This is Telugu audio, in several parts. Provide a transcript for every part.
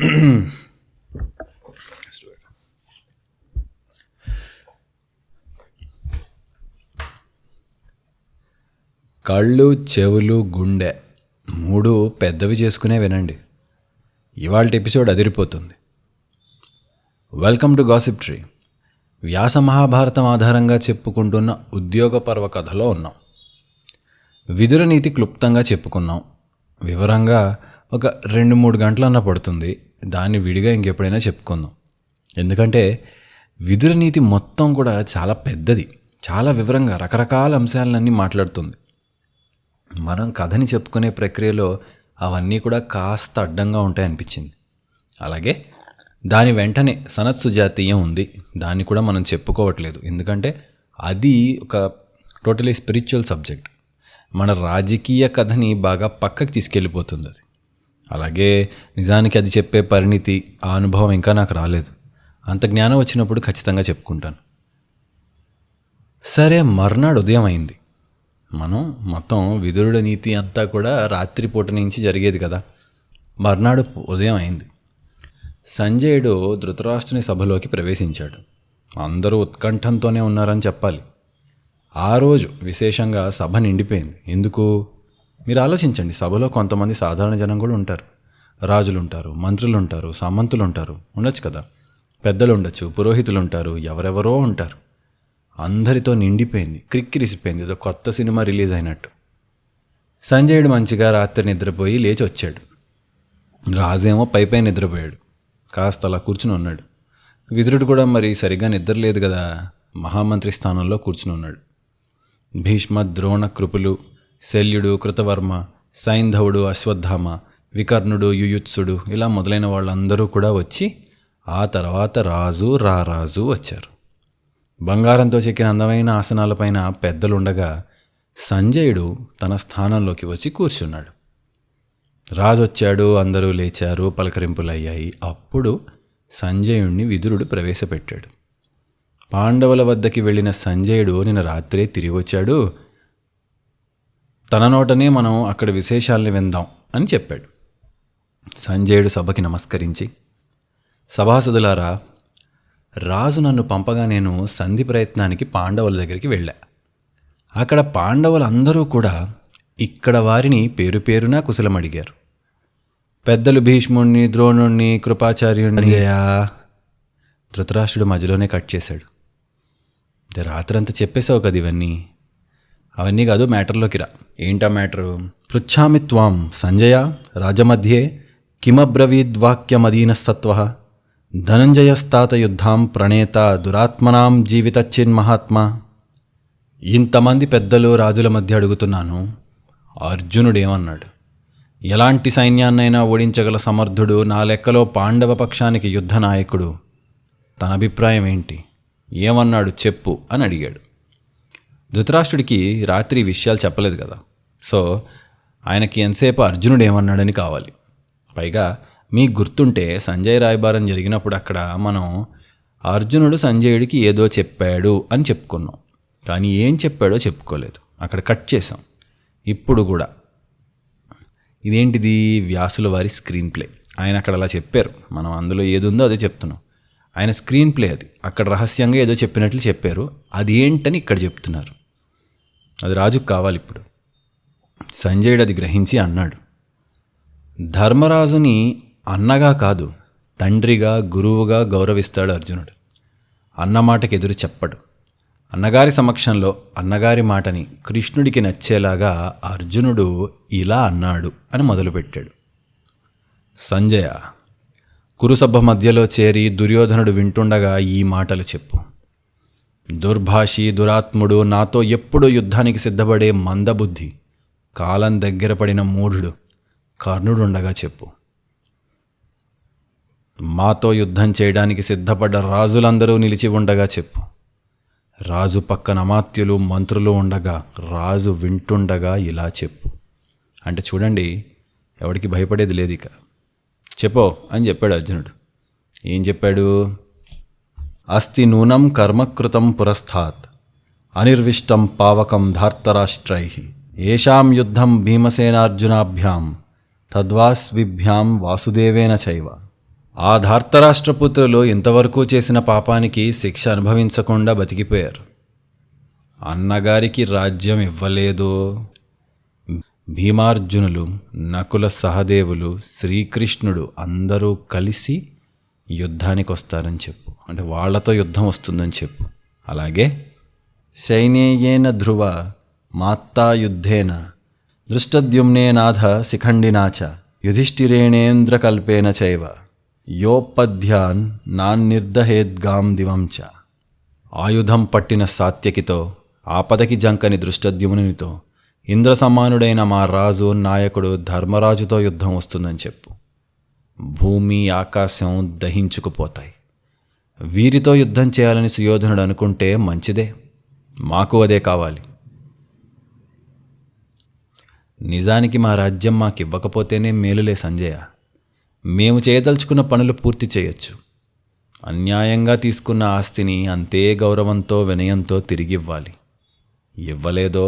కళ్ళు, చెవులు, గుండె మూడు పెద్దవి చేసుకునే వినండి. ఇవాళ ఎపిసోడ్ అదిరిపోతుంది. Welcome to Gossip Tree. Vyasa Mahabharatam ఆధారంగా చెప్పుకుంటున్న ఉద్యోగ పర్వ కథలో ఉన్నాం. విదుర నీతి క్లుప్తంగా చెప్పుకున్నాం. వివరంగా ఒక 2-3 గంటలన్నా పడుతుంది. దాన్ని విడిగా ఇంకెప్పుడైనా చెప్పుకుందాం. ఎందుకంటే విదుర నీతి మొత్తం కూడా చాలా పెద్దది, చాలా వివరంగా రకరకాల అంశాలన్నీ మాట్లాడుతుంది. మనం కథని చెప్పుకునే ప్రక్రియలో అవన్నీ కూడా కాస్త అడ్డంగా ఉంటాయనిపించింది. అలాగే దాని వెంటనే సనత్ సుజాతీయం ఉంది, దాన్ని కూడా మనం చెప్పుకోవట్లేదు. ఎందుకంటే అది ఒక టోటలీ స్పిరిచువల్ సబ్జెక్ట్. మన రాజకీయ కథని బాగా పక్కకి తీసుకెళ్ళిపోతుంది అది. అలాగే నిజానికి అది చెప్పే పరిణితి, ఆ అనుభవం ఇంకా నాకు రాలేదు. అంత జ్ఞానం వచ్చినప్పుడు ఖచ్చితంగా చెప్పుకుంటాను. సరే, మర్నాడు ఉదయం అయింది. మనం మొత్తం విదురుడి నీతి అంతా కూడా రాత్రిపూట నుంచి జరిగేది కదా. మర్నాడు ఉదయం అయింది. సంజయుడు ధృతరాష్ట్రుని సభలోకి ప్రవేశించాడు. అందరూ ఉత్కంఠంతోనే ఉన్నారని చెప్పాలి. ఆ రోజు విశేషంగా సభ నిండిపోయింది. ఎందుకు మీరు ఆలోచించండి. సభలో కొంతమంది సాధారణ జనం కూడా ఉంటారు. రాజులు ఉంటారు, మంత్రులు ఉంటారు, సామంతులు ఉంటారు, ఉండొచ్చు కదా, పెద్దలు ఉండొచ్చు, పురోహితులు ఉంటారు, ఎవరెవరో ఉంటారు. అందరితో నిండిపోయింది, క్రిక్కిరిసిపోయింది. ఏదో కొత్త సినిమా రిలీజ్ అయినట్టు. సంజయుడు మంచిగా రాత్రి నిద్రపోయి లేచి వచ్చాడు. రాజేమో పైపై నిద్రపోయాడు, కాస్త అలా కూర్చుని ఉన్నాడు. విదురుడు కూడా మరి సరిగ్గా నిద్రలేదు కదా, మహామంత్రి స్థానంలో కూర్చుని ఉన్నాడు. భీష్మ, ద్రోణ, కృపులు, శల్యుడు, కృతవర్మ, సైంధవుడు, అశ్వత్థామ, వికర్ణుడు, యుయుత్సుడు, ఇలా మొదలైన వాళ్ళందరూ కూడా వచ్చి ఆ తర్వాత రాజు, రారాజు వచ్చారు. బంగారంతో చెక్కిన అందమైన ఆసనాలపైన పెద్దలుండగా సంజయుడు తన స్థానంలోకి వచ్చి కూర్చున్నాడు. రాజు వచ్చాడు, అందరూ లేచారు, పలకరింపులు అయ్యాయి. అప్పుడు సంజయుణ్ణి విదురుడు ప్రవేశపెట్టాడు. పాండవుల వద్దకి వెళ్ళిన సంజయుడు నిన్న రాత్రే తిరిగి వచ్చాడు, తన నోటనే మనం అక్కడ విశేషాల్ని విందాం అని చెప్పాడు. సంజయుడు సభకి నమస్కరించి, సభాసదులారా, రాజు నన్ను పంపగా నేను సంధి ప్రయత్నానికి పాండవుల దగ్గరికి వెళ్ళా. అక్కడ పాండవులందరూ కూడా ఇక్కడ వారిని పేరు పేరునా కుశలం అడిగారు. పెద్దలు భీష్ముణ్ణి, ద్రోణుణ్ణి, కృపాచార్యుణ్ణి. ధృతరాష్ట్రుడు మధ్యలోనే కట్ చేశాడు. రాత్రంతా చెప్పేశావు కదా ఇవన్నీ. అవన్నీ కాదు, మ్యాటర్లోకి రా. ఏంటా మ్యాటరు? పృచ్ఛామి త్వాం సంజయ రాజమధ్యే కిమబ్రవీద్వాక్యమదీన సత్వ ధనంజయస్తాత యుద్ధాం ప్రణేత దురాత్మనాం జీవితచ్చిన్మహాత్మా. ఇంతమంది పెద్దలు రాజుల మధ్య అడుగుతున్నాను, అర్జునుడేమన్నాడు? ఎలాంటి సైన్యాన్నైనా ఓడించగల సమర్థుడు, నా లెక్కలో పాండవ పక్షానికి యుద్ధ నాయకుడు. తన అభిప్రాయం ఏంటి? ఏమన్నాడు చెప్పు అని అడిగాడు. ధృతరాష్ట్రుడికి రాత్రి విషయాలు చెప్పలేదు కదా, సో ఆయనకి ఎంతసేపు అర్జునుడు ఏమన్నాడని కావాలి. పైగా మీకు గుర్తుంటే సంజయ్ రాయబారం జరిగినప్పుడు అక్కడ మనం అర్జునుడు సంజయుడికి ఏదో చెప్పాడు అని చెప్పుకున్నాం, కానీ ఏం చెప్పాడో చెప్పుకోలేదు. అక్కడ కట్ చేసాం. ఇప్పుడు కూడా ఇదేంటిది? వ్యాసుల వారి స్క్రీన్ ప్లే. ఆయన అక్కడ అలా చెప్పారు, మనం అందులో ఏది ఉందో అదే చెప్తున్నాం. ఆయన స్క్రీన్ ప్లే అది. అక్కడ రహస్యంగా ఏదో చెప్పినట్లు చెప్పారు, అది ఏంటని ఇక్కడ చెప్తున్నారు. అది రాజుకు కావాలి ఇప్పుడు. సంజయుడు అది గ్రహించి అన్నాడు, ధర్మరాజుని అన్నగా కాదు, తండ్రిగా, గురువుగా గౌరవిస్తాడు అర్జునుడు. అన్నమాటకి ఎదురు చెప్పడు. అన్నగారి సమక్షంలో అన్నగారి మాటని కృష్ణుడికి నచ్చేలాగా అర్జునుడు ఇలా అన్నాడు అని మొదలుపెట్టాడు. సంజయ, కురుసభ మధ్యలో చేరి దుర్యోధనుడు వింటుండగా ఈ మాటలు చెప్పు. దుర్భాషి, దురాత్ముడు, నాతో ఎప్పుడూ యుద్ధానికి సిద్ధపడే మందబుద్ధి, కాలం దగ్గర పడిన మూఢుడు కర్ణుడుండగా చెప్పు. మాతో యుద్ధం చేయడానికి సిద్ధపడ్డ రాజులందరూ నిలిచి ఉండగా చెప్పు. రాజు పక్కన అమాత్యులు, మంత్రులు ఉండగా, రాజు వింటుండగా ఇలా చెప్పు. అంటే చూడండి, ఎవడికి భయపడేది లేదు ఇక. చెప్పో అని చెప్పాడు అర్జునుడు. ఏం చెప్పాడు? అస్తి నూనం కర్మకృతం పురస్థాత్ అనిర్విష్టం పావకం ధార్తరాష్ట్రై ఏషాం యుద్ధం భీమసేనార్జునాభ్యాం తద్వాస్విభ్యాం వాసుదేవేన చైవ. ఆ ధార్తరాష్ట్రపుత్రులు ఇంతవరకు చేసిన పాపానికి శిక్ష అనుభవించకుండా బతికిపోయారు. అన్నగారికి రాజ్యం ఇవ్వలేదో, భీమార్జునులు, నకుల సహదేవులు, శ్రీకృష్ణుడు అందరూ కలిసి యుద్ధానికి వస్తారని చెప్పు. అంటే వాళ్లతో యుద్ధం వస్తుందని చెప్పు. అలాగే సైన్యేన ధ్రువ మాత్తా యుద్ధేన దృష్టద్యుమ్నేనాథ శిఖండినాచ యుధిష్ఠిరేణేంద్రకల్పేన చైవ యోపధ్యాన్ నాన్నిర్దహేద్గాం దివంచ. ఆయుధం పట్టిన సాత్యకితో, ఆపదకి జంకని దృష్టద్యుమ్నునితో, ఇంద్ర సమానుడైన మా రాజు నాయకుడు ధర్మరాజుతో యుద్ధం వస్తుందని చెప్పు. భూమి ఆకాశం దహించుకుపోతాయి. వీరితో యుద్ధం చేయాలని సుయోధనుడు అనుకుంటే మంచిదే, మాకు అదే కావాలి. నిజానికి మా రాజ్యం మాకివ్వకపోతేనే మేలులే సంజయ. మేము చేయదలుచుకున్న పనులు పూర్తి చేయొచ్చు. అన్యాయంగా తీసుకున్న ఆస్తిని అంతే గౌరవంతో వినయంతో తిరిగివ్వాలి. ఇవ్వలేదో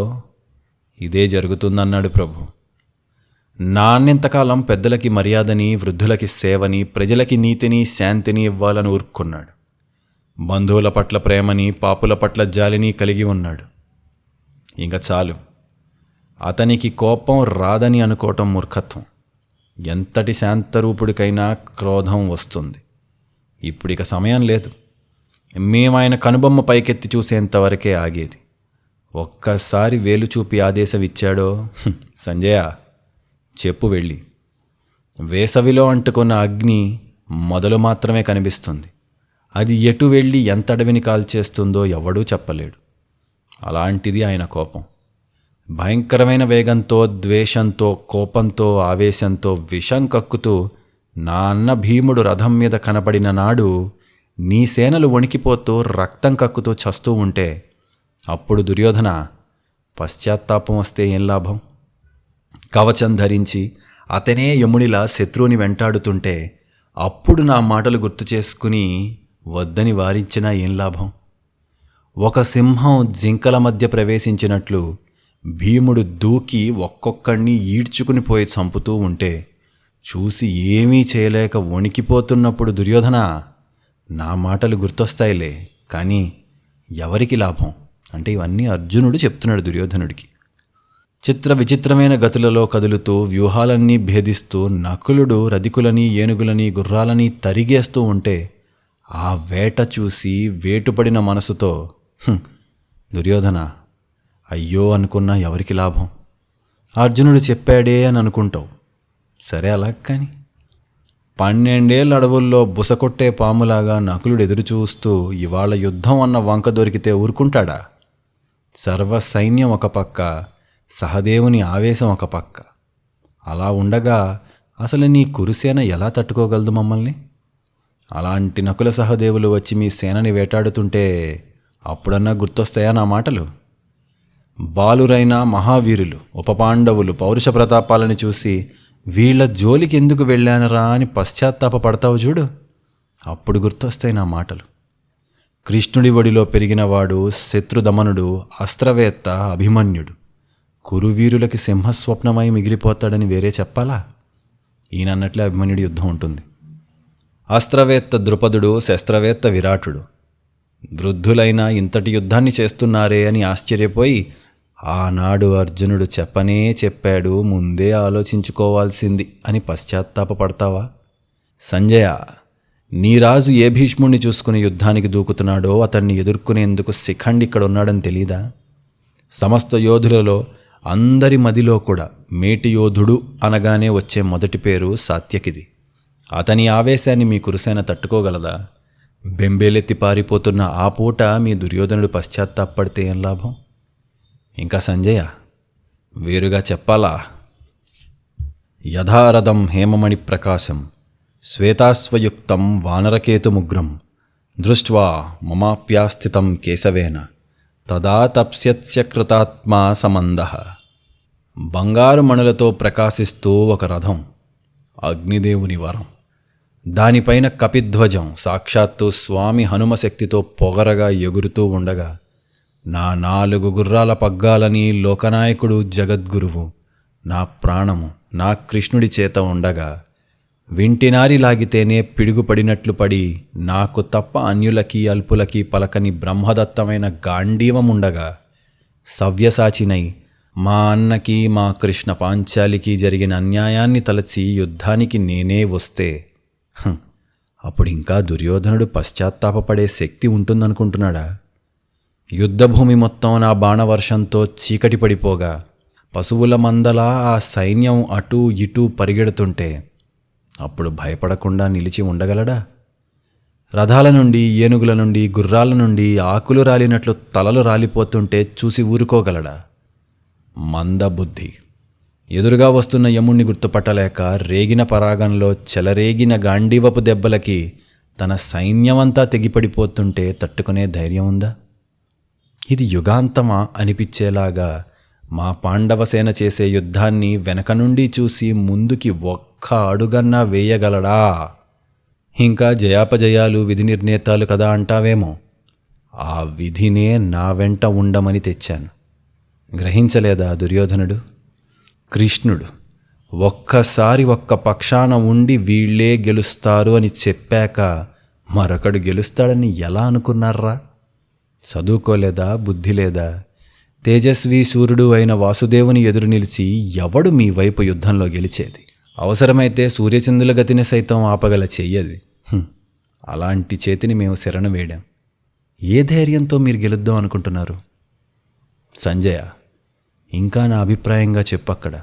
ఇదే జరుగుతుందన్నాడు ప్రభు. నాన్నెంతకాలం పెద్దలకి మర్యాదని, వృద్ధులకి సేవని, ప్రజలకి నీతిని, శాంతిని ఇవ్వాలని ఊరుకున్నాడు. బంధువుల పట్ల ప్రేమని, పాపుల పట్ల జాలిని కలిగి ఉన్నాడు. ఇంక చాలు. అతనికి కోపం రాదని అనుకోవటం మూర్ఖత్వం. ఎంతటి శాంతరూపుడికైనా క్రోధం వస్తుంది. ఇప్పుడిక సమయం లేదు. మేమాయన కనుబొమ్మ పైకెత్తి చూసేంతవరకే ఆగేది. ఒక్కసారి వేలు చూపి ఆదేశం ఇచ్చాడో, సంజయ చెప్పు వెళ్ళి. వేసవిలో అంటుకున్న అగ్ని మొదలు మాత్రమే కనిపిస్తుంది. అది ఎటు వెళ్ళి ఎంత అడవిని కాల్చేస్తుందో ఎవడూ చెప్పలేడు. అలాంటిది ఆయన కోపం. భయంకరమైన వేగంతో, ద్వేషంతో, కోపంతో, ఆవేశంతో విషం కక్కుతూ నా అన్న భీముడు రథం మీద కనపడిన నాడు నీ సేనలు వణికిపోతూ రక్తం కక్కుతూ చస్తూ ఉంటే అప్పుడు దుర్యోధన, పశ్చాత్తాపం వస్తే ఏం లాభం? కవచం ధరించి అతనే యమునిలా శత్రువుని వెంటాడుతుంటే అప్పుడు నా మాటలు గుర్తు చేసుకుని వద్దని వారించినా ఏం లాభం? ఒక సింహం జింకల మధ్య ప్రవేశించినట్లు భీముడు దూకి ఒక్కొక్కడిని ఈడ్చుకుని పోయి చంపుతూ ఉంటే చూసి ఏమీ చేయలేక వణికిపోతున్నప్పుడు దుర్యోధన, నా మాటలు గుర్తొస్తాయిలే, కానీ ఎవరికి లాభం? అంటే ఇవన్నీ అర్జునుడు చెప్తున్నాడు దుర్యోధనుడికి. చిత్ర విచిత్రమైన గతులలో కదులుతూ, వ్యూహాలన్నీ భేదిస్తూ, నకులుడు రధికులని, ఏనుగులని, గుర్రాలని తరిగేస్తూ ఉంటే ఆ వేట చూసి వేటుపడిన మనసుతో దుర్యోధన, అయ్యో అనుకున్నా ఎవరికి లాభం? అర్జునుడు చెప్పాడే అని అనుకుంటావు. సరే అలా కానీ 12 అడవుల్లో బుసకొట్టే పాములాగా నకులుడు ఎదురుచూస్తూ ఇవాళ యుద్ధం అన్న వంక దొరికితే ఊరుకుంటాడా? సర్వ సైన్యం ఒక పక్క, సహదేవుని ఆవేశం ఒక పక్క. అలా ఉండగా అసలు నీ కురుసేన ఎలా తట్టుకోగలదు మమ్మల్ని? అలాంటి నకుల సహదేవులు వచ్చి మీ సేనని వేటాడుతుంటే అప్పుడన్నా గుర్తొస్తాయా నా మాటలు? బాలురైన మహావీరులు, ఉపపాండవులు పౌరుష ప్రతాపాలను చూసి వీళ్ల జోలికి ఎందుకు వెళ్ళానరా అని పశ్చాత్తాపపడతావు చూడు, అప్పుడు గుర్తొస్తాయి నా మాటలు. కృష్ణుడి ఒడిలో పెరిగినవాడు శత్రుదమనుడు, అస్త్రవేత్త అభిమన్యుడు కురువీరులకి సింహస్వప్నమై మిగిలిపోతాడని వేరే చెప్పాలా? ఈయనన్నట్లే అభిమన్యుడి యుద్ధం ఉంటుంది. అస్త్రవేత్త ద్రుపదుడు, శస్త్రవేత్త విరాటుడు. వృద్ధులైన ఇంతటి యుద్ధాన్ని చేస్తున్నారే అని ఆశ్చర్యపోయి ఆనాడు అర్జునుడు చెప్పనే చెప్పాడు, ముందే ఆలోచించుకోవాల్సింది అని పశ్చాత్తాపపడతావా? సంజయ, నీ రాజు ఏ భీష్ముణ్ణి చూసుకుని యుద్ధానికి దూకుతున్నాడో అతన్ని ఎదుర్కొనేందుకు శిఖండి ఇక్కడ ఉన్నాడని తెలీదా? సమస్త యోధులలో అందరి మదిలో కూడా మేటి యోధుడు అనగానే వచ్చే మొదటి పేరు సాత్యకిది. అతని ఆవేశాన్ని మీ కురుసేన తట్టుకోగలదా? బెంబేలెత్తి పారిపోతున్న ఆ పూట మీ దుర్యోధనుడు పశ్చాత్తాపడితే ఏం లాభం? ఇంకా సంజయ, వేరుగా చెప్పాలా? యథారథం హేమమణి ప్రకాశం శ్వేతాశ్వయుక్తం వానరకేతుముగ్రం దృష్ట్వా మమాప్యాస్థితం కేశవేన తదా తప్స్యత్స్య కృతాత్మా సమందః. బంగారు మణులతో ప్రకాశిస్తూ ఒక రథం, అగ్నిదేవుని వరం. దానిపైన కపిధ్వజం, సాక్షాత్తు స్వామి హనుమశక్తితో పొగరగా ఎగురుతూ ఉండగా నా 4 గుర్రాల పగ్గాలని లోకనాయకుడు జగద్గురువు, నా ప్రాణము, నా కృష్ణుడి చేత ఉండగా వింటినారి లాగితేనే పిడుగుపడినట్లు పడి నాకు తప్ప అన్యులకి అల్పులకి పలకని బ్రహ్మదత్తమైన గాంధీవముండగా సవ్యసాచినై మా అన్నకి మా కృష్ణ పాంచాలికి జరిగిన అన్యాయాన్ని తలచి యుద్ధానికి నేనే వస్తే అప్పుడు ఇంకా దుర్యోధనుడు పశ్చాత్తాపపడే శక్తి ఉంటుందనుకుంటున్నాడా? యుద్ధభూమి మొత్తం నా బాణవర్షంతో చీకటి పడిపోగా పశువుల మందలా ఆ సైన్యం అటూ ఇటూ పరిగెడుతుంటే అప్పుడు భయపడకుండా నిలిచి ఉండగలడా? రథాల నుండి, ఏనుగుల నుండి, గుర్రాల నుండి ఆకులు రాలినట్లు తలలు రాలిపోతుంటే చూసి ఊరుకోగలడా? మందబుద్ధి. ఎదురుగా వస్తున్న యముణ్ణి గుర్తుపట్టలేక రేగిన పరాగంలో చెలరేగిన గాంధీవపు దెబ్బలకి తన సైన్యమంతా తెగిపడిపోతుంటే తట్టుకునే ధైర్యం ఉందా? ఇది యుగాంతమా అనిపించేలాగా మా పాండవసేన చేసే యుద్ధాన్ని వెనక నుండి చూసి ముందుకి ఒక్క అడుగన్నా వేయగలడా? ఇంకా జయాపజయాలు విధి నిర్ణేతాలు కదా అంటావేమో. ఆ విధినే నా వెంట ఉండమని తెచ్చాను. గ్రహించలేదా దుర్యోధనుడు? కృష్ణుడు ఒక్కసారి ఒక్క పక్షాన ఉండి వీళ్లే గెలుస్తారు అని చెప్పాక మరొకడు గెలుస్తాడని ఎలా అనుకున్నారా? చదువుకోలేదా? బుద్ధి లేదా? తేజస్వి సూర్యుడు అయిన వాసుదేవుని ఎదురు నిలిచి ఎవడు మీ వైపు యుద్ధంలో గెలిచేది? అవసరమైతే సూర్యచంద్రుల గతిని సైతం ఆపగల చెయ్యది. అలాంటి చేతిని మేము శరణ వేడాం. ఏ ధైర్యంతో మీరు గెలుద్దాం అనుకుంటున్నారు? సంజయ, ఇంకా నా అభిప్రాయంగా చెప్పక్కడ.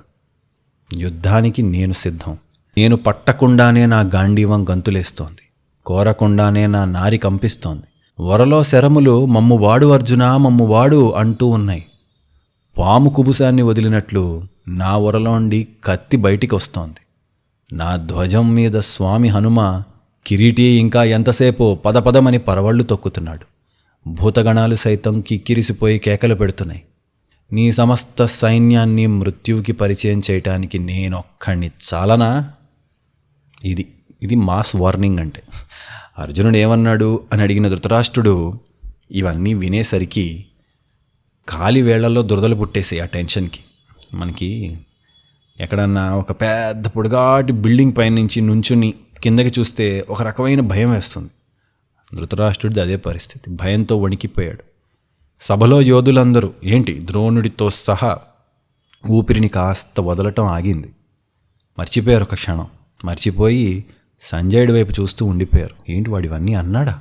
యుద్ధానికి నేను సిద్ధం. నేను పట్టకుండానే నా గాంధీవం గంతులేస్తోంది. కోరకుండానే నా నారి కంపిస్తోంది. వరలో శరములు మమ్మువాడు అర్జున మమ్మువాడు అంటూ ఉన్నాయి. పాము కుబుసాన్ని వదిలినట్లు నా వరలోండి కత్తి బయటికి వస్తోంది. నా ధ్వజం మీద స్వామి హనుమ కిరీటి ఇంకా ఎంతసేపో పదపదమని పరవళ్ళు తొక్కుతున్నాడు. భూతగణాలు సైతం కిక్కిరిసిపోయి కేకలు పెడుతున్నాయి. నీ సమస్త సైన్యాన్ని మృత్యువుకి పరిచయం చేయటానికి నేనొక్కడిని చాలనా? ఇది మాస్ వార్నింగ్ అంటే. అర్జునుడు ఏమన్నాడు అని అడిగిన ధృతరాష్ట్రుడు ఇవన్నీ వినేసరికి ఖాళీ వేళ్లలో దురదలు పుట్టేసాయి. ఆ టెన్షన్కి మనకి ఎక్కడన్నా ఒక పెద్ద పొడుగాటి బిల్డింగ్ పైనుంచి నుంచుని కిందకి చూస్తే ఒక రకమైన భయం వేస్తుంది. ధృతరాష్ట్రుడిది అదే పరిస్థితి. భయంతో వణికిపోయాడు. సభలో యోధులందరూ ఏంటి ద్రోణుడితో సహా ఊపిరిని కాస్త వదలటం ఆగింది. మర్చిపోయారు ఒక క్షణం. మర్చిపోయి సంజయుడి వైపు చూస్తూ ఉండిపోయారు. ఏంటి వాడు ఇవన్నీ అన్నాడా?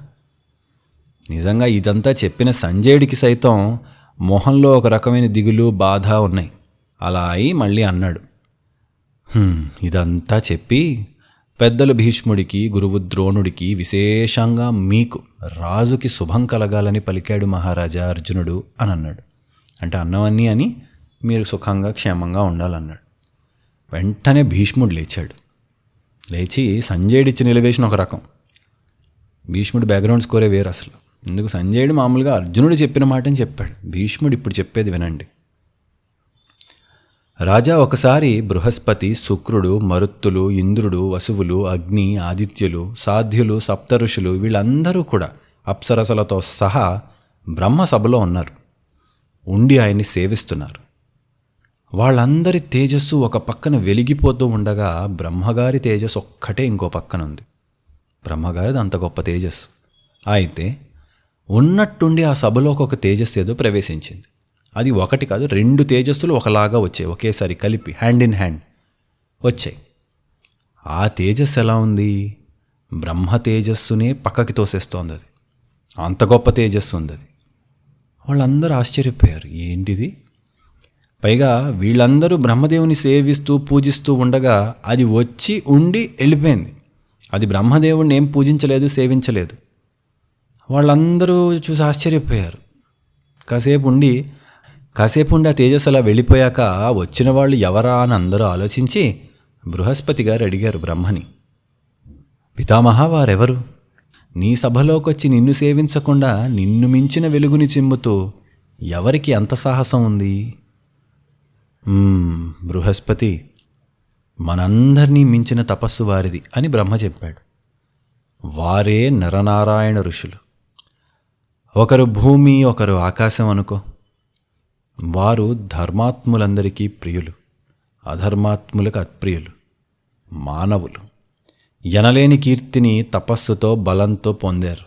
నిజంగా ఇదంతా చెప్పిన సంజయుడికి సైతం మొహంలో ఒక రకమైన దిగులు, బాధ ఉన్నాయి. అలా అయి మళ్ళీ అన్నాడు, ఇదంతా చెప్పి పెద్దలు భీష్ముడికి, గురువు ద్రోణుడికి, విశేషంగా మీకు రాజుకి శుభం కలగాలని పలికాడు మహారాజా అర్జునుడు అని అన్నాడు. అంటే అన్నవన్నీ అని మీరు సుఖంగా క్షేమంగా ఉండాలన్నాడు. వెంటనే భీష్ముడు లేచాడు. లేచి సంజయుడిచ్చి నిలవేసిన ఒక రకం. భీష్ముడు బ్యాక్గ్రౌండ్ స్కోరే వేరు అసలు. ఎందుకు సంజయుడు మామూలుగా అర్జునుడు చెప్పిన మాటని చెప్పాడు. భీష్ముడు ఇప్పుడు చెప్పేది వినండి. రాజా, ఒకసారి బృహస్పతి, శుక్రుడు, మరుత్తులు, ఇంద్రుడు, వసువులు, అగ్ని, ఆదిత్యులు, సాధ్యులు, సప్తఋషులు వీళ్ళందరూ కూడా అప్సరసలతో సహా బ్రహ్మసభలో ఉన్నారు. ఉండి ఆయన్ని సేవిస్తున్నారు. వాళ్ళందరి తేజస్సు ఒక పక్కన వెలిగిపోతూ ఉండగా బ్రహ్మగారి తేజస్సు ఒక్కటే ఇంకో పక్కన ఉంది. బ్రహ్మగారిది అంత గొప్ప తేజస్సు. అయితే ఉన్నట్టుండి ఆ సభలోకి ఒక తేజస్సు ఏదో ప్రవేశించింది. అది ఒకటి కాదు, 2 తేజస్సులు ఒకలాగా వచ్చాయి. ఒకేసారి కలిపి హ్యాండ్ ఇన్ హ్యాండ్ వచ్చాయి. ఆ తేజస్సు ఎలా ఉంది? బ్రహ్మ తేజస్సునే పక్కకి తోసేస్తోంది. అది అంత గొప్ప తేజస్సు ఉంది. అది వాళ్ళందరూ ఆశ్చర్యపోయారు. ఏంటిది? పైగా వీళ్ళందరూ బ్రహ్మదేవుని సేవిస్తూ పూజిస్తూ ఉండగా అది వచ్చి ఉండి వెళ్ళిపోయింది. అది బ్రహ్మదేవుడిని ఏం పూజించలేదు, సేవించలేదు. వాళ్ళందరూ చూసి ఆశ్చర్యపోయారు. కాసేపు ఉండి ఆ తేజస్సు అలా వెళ్ళిపోయాక వచ్చిన వాళ్ళు ఎవరా అని అందరూ ఆలోచించి బృహస్పతి గారు అడిగారు బ్రహ్మని, పితామహ, వారెవరు? నీ సభలోకొచ్చి నిన్ను సేవించకుండా నిన్ను మించిన వెలుగుని చిమ్ముతూ ఎవరికి అంత సాహసం ఉంది? బృహస్పతి, మనందరినీ మించిన తపస్సు వారిది అని బ్రహ్మ చెప్పాడు. వారే నరనారాయణ ఋషులు. ఒకరు భూమి, ఒకరు ఆకాశం అనుకో. వారు ధర్మాత్ములందరికీ ప్రియులు, అధర్మాత్ములకు అప్రియులు, మానవులు. ఎనలేని కీర్తిని తపస్సుతో బలంతో పొందారు.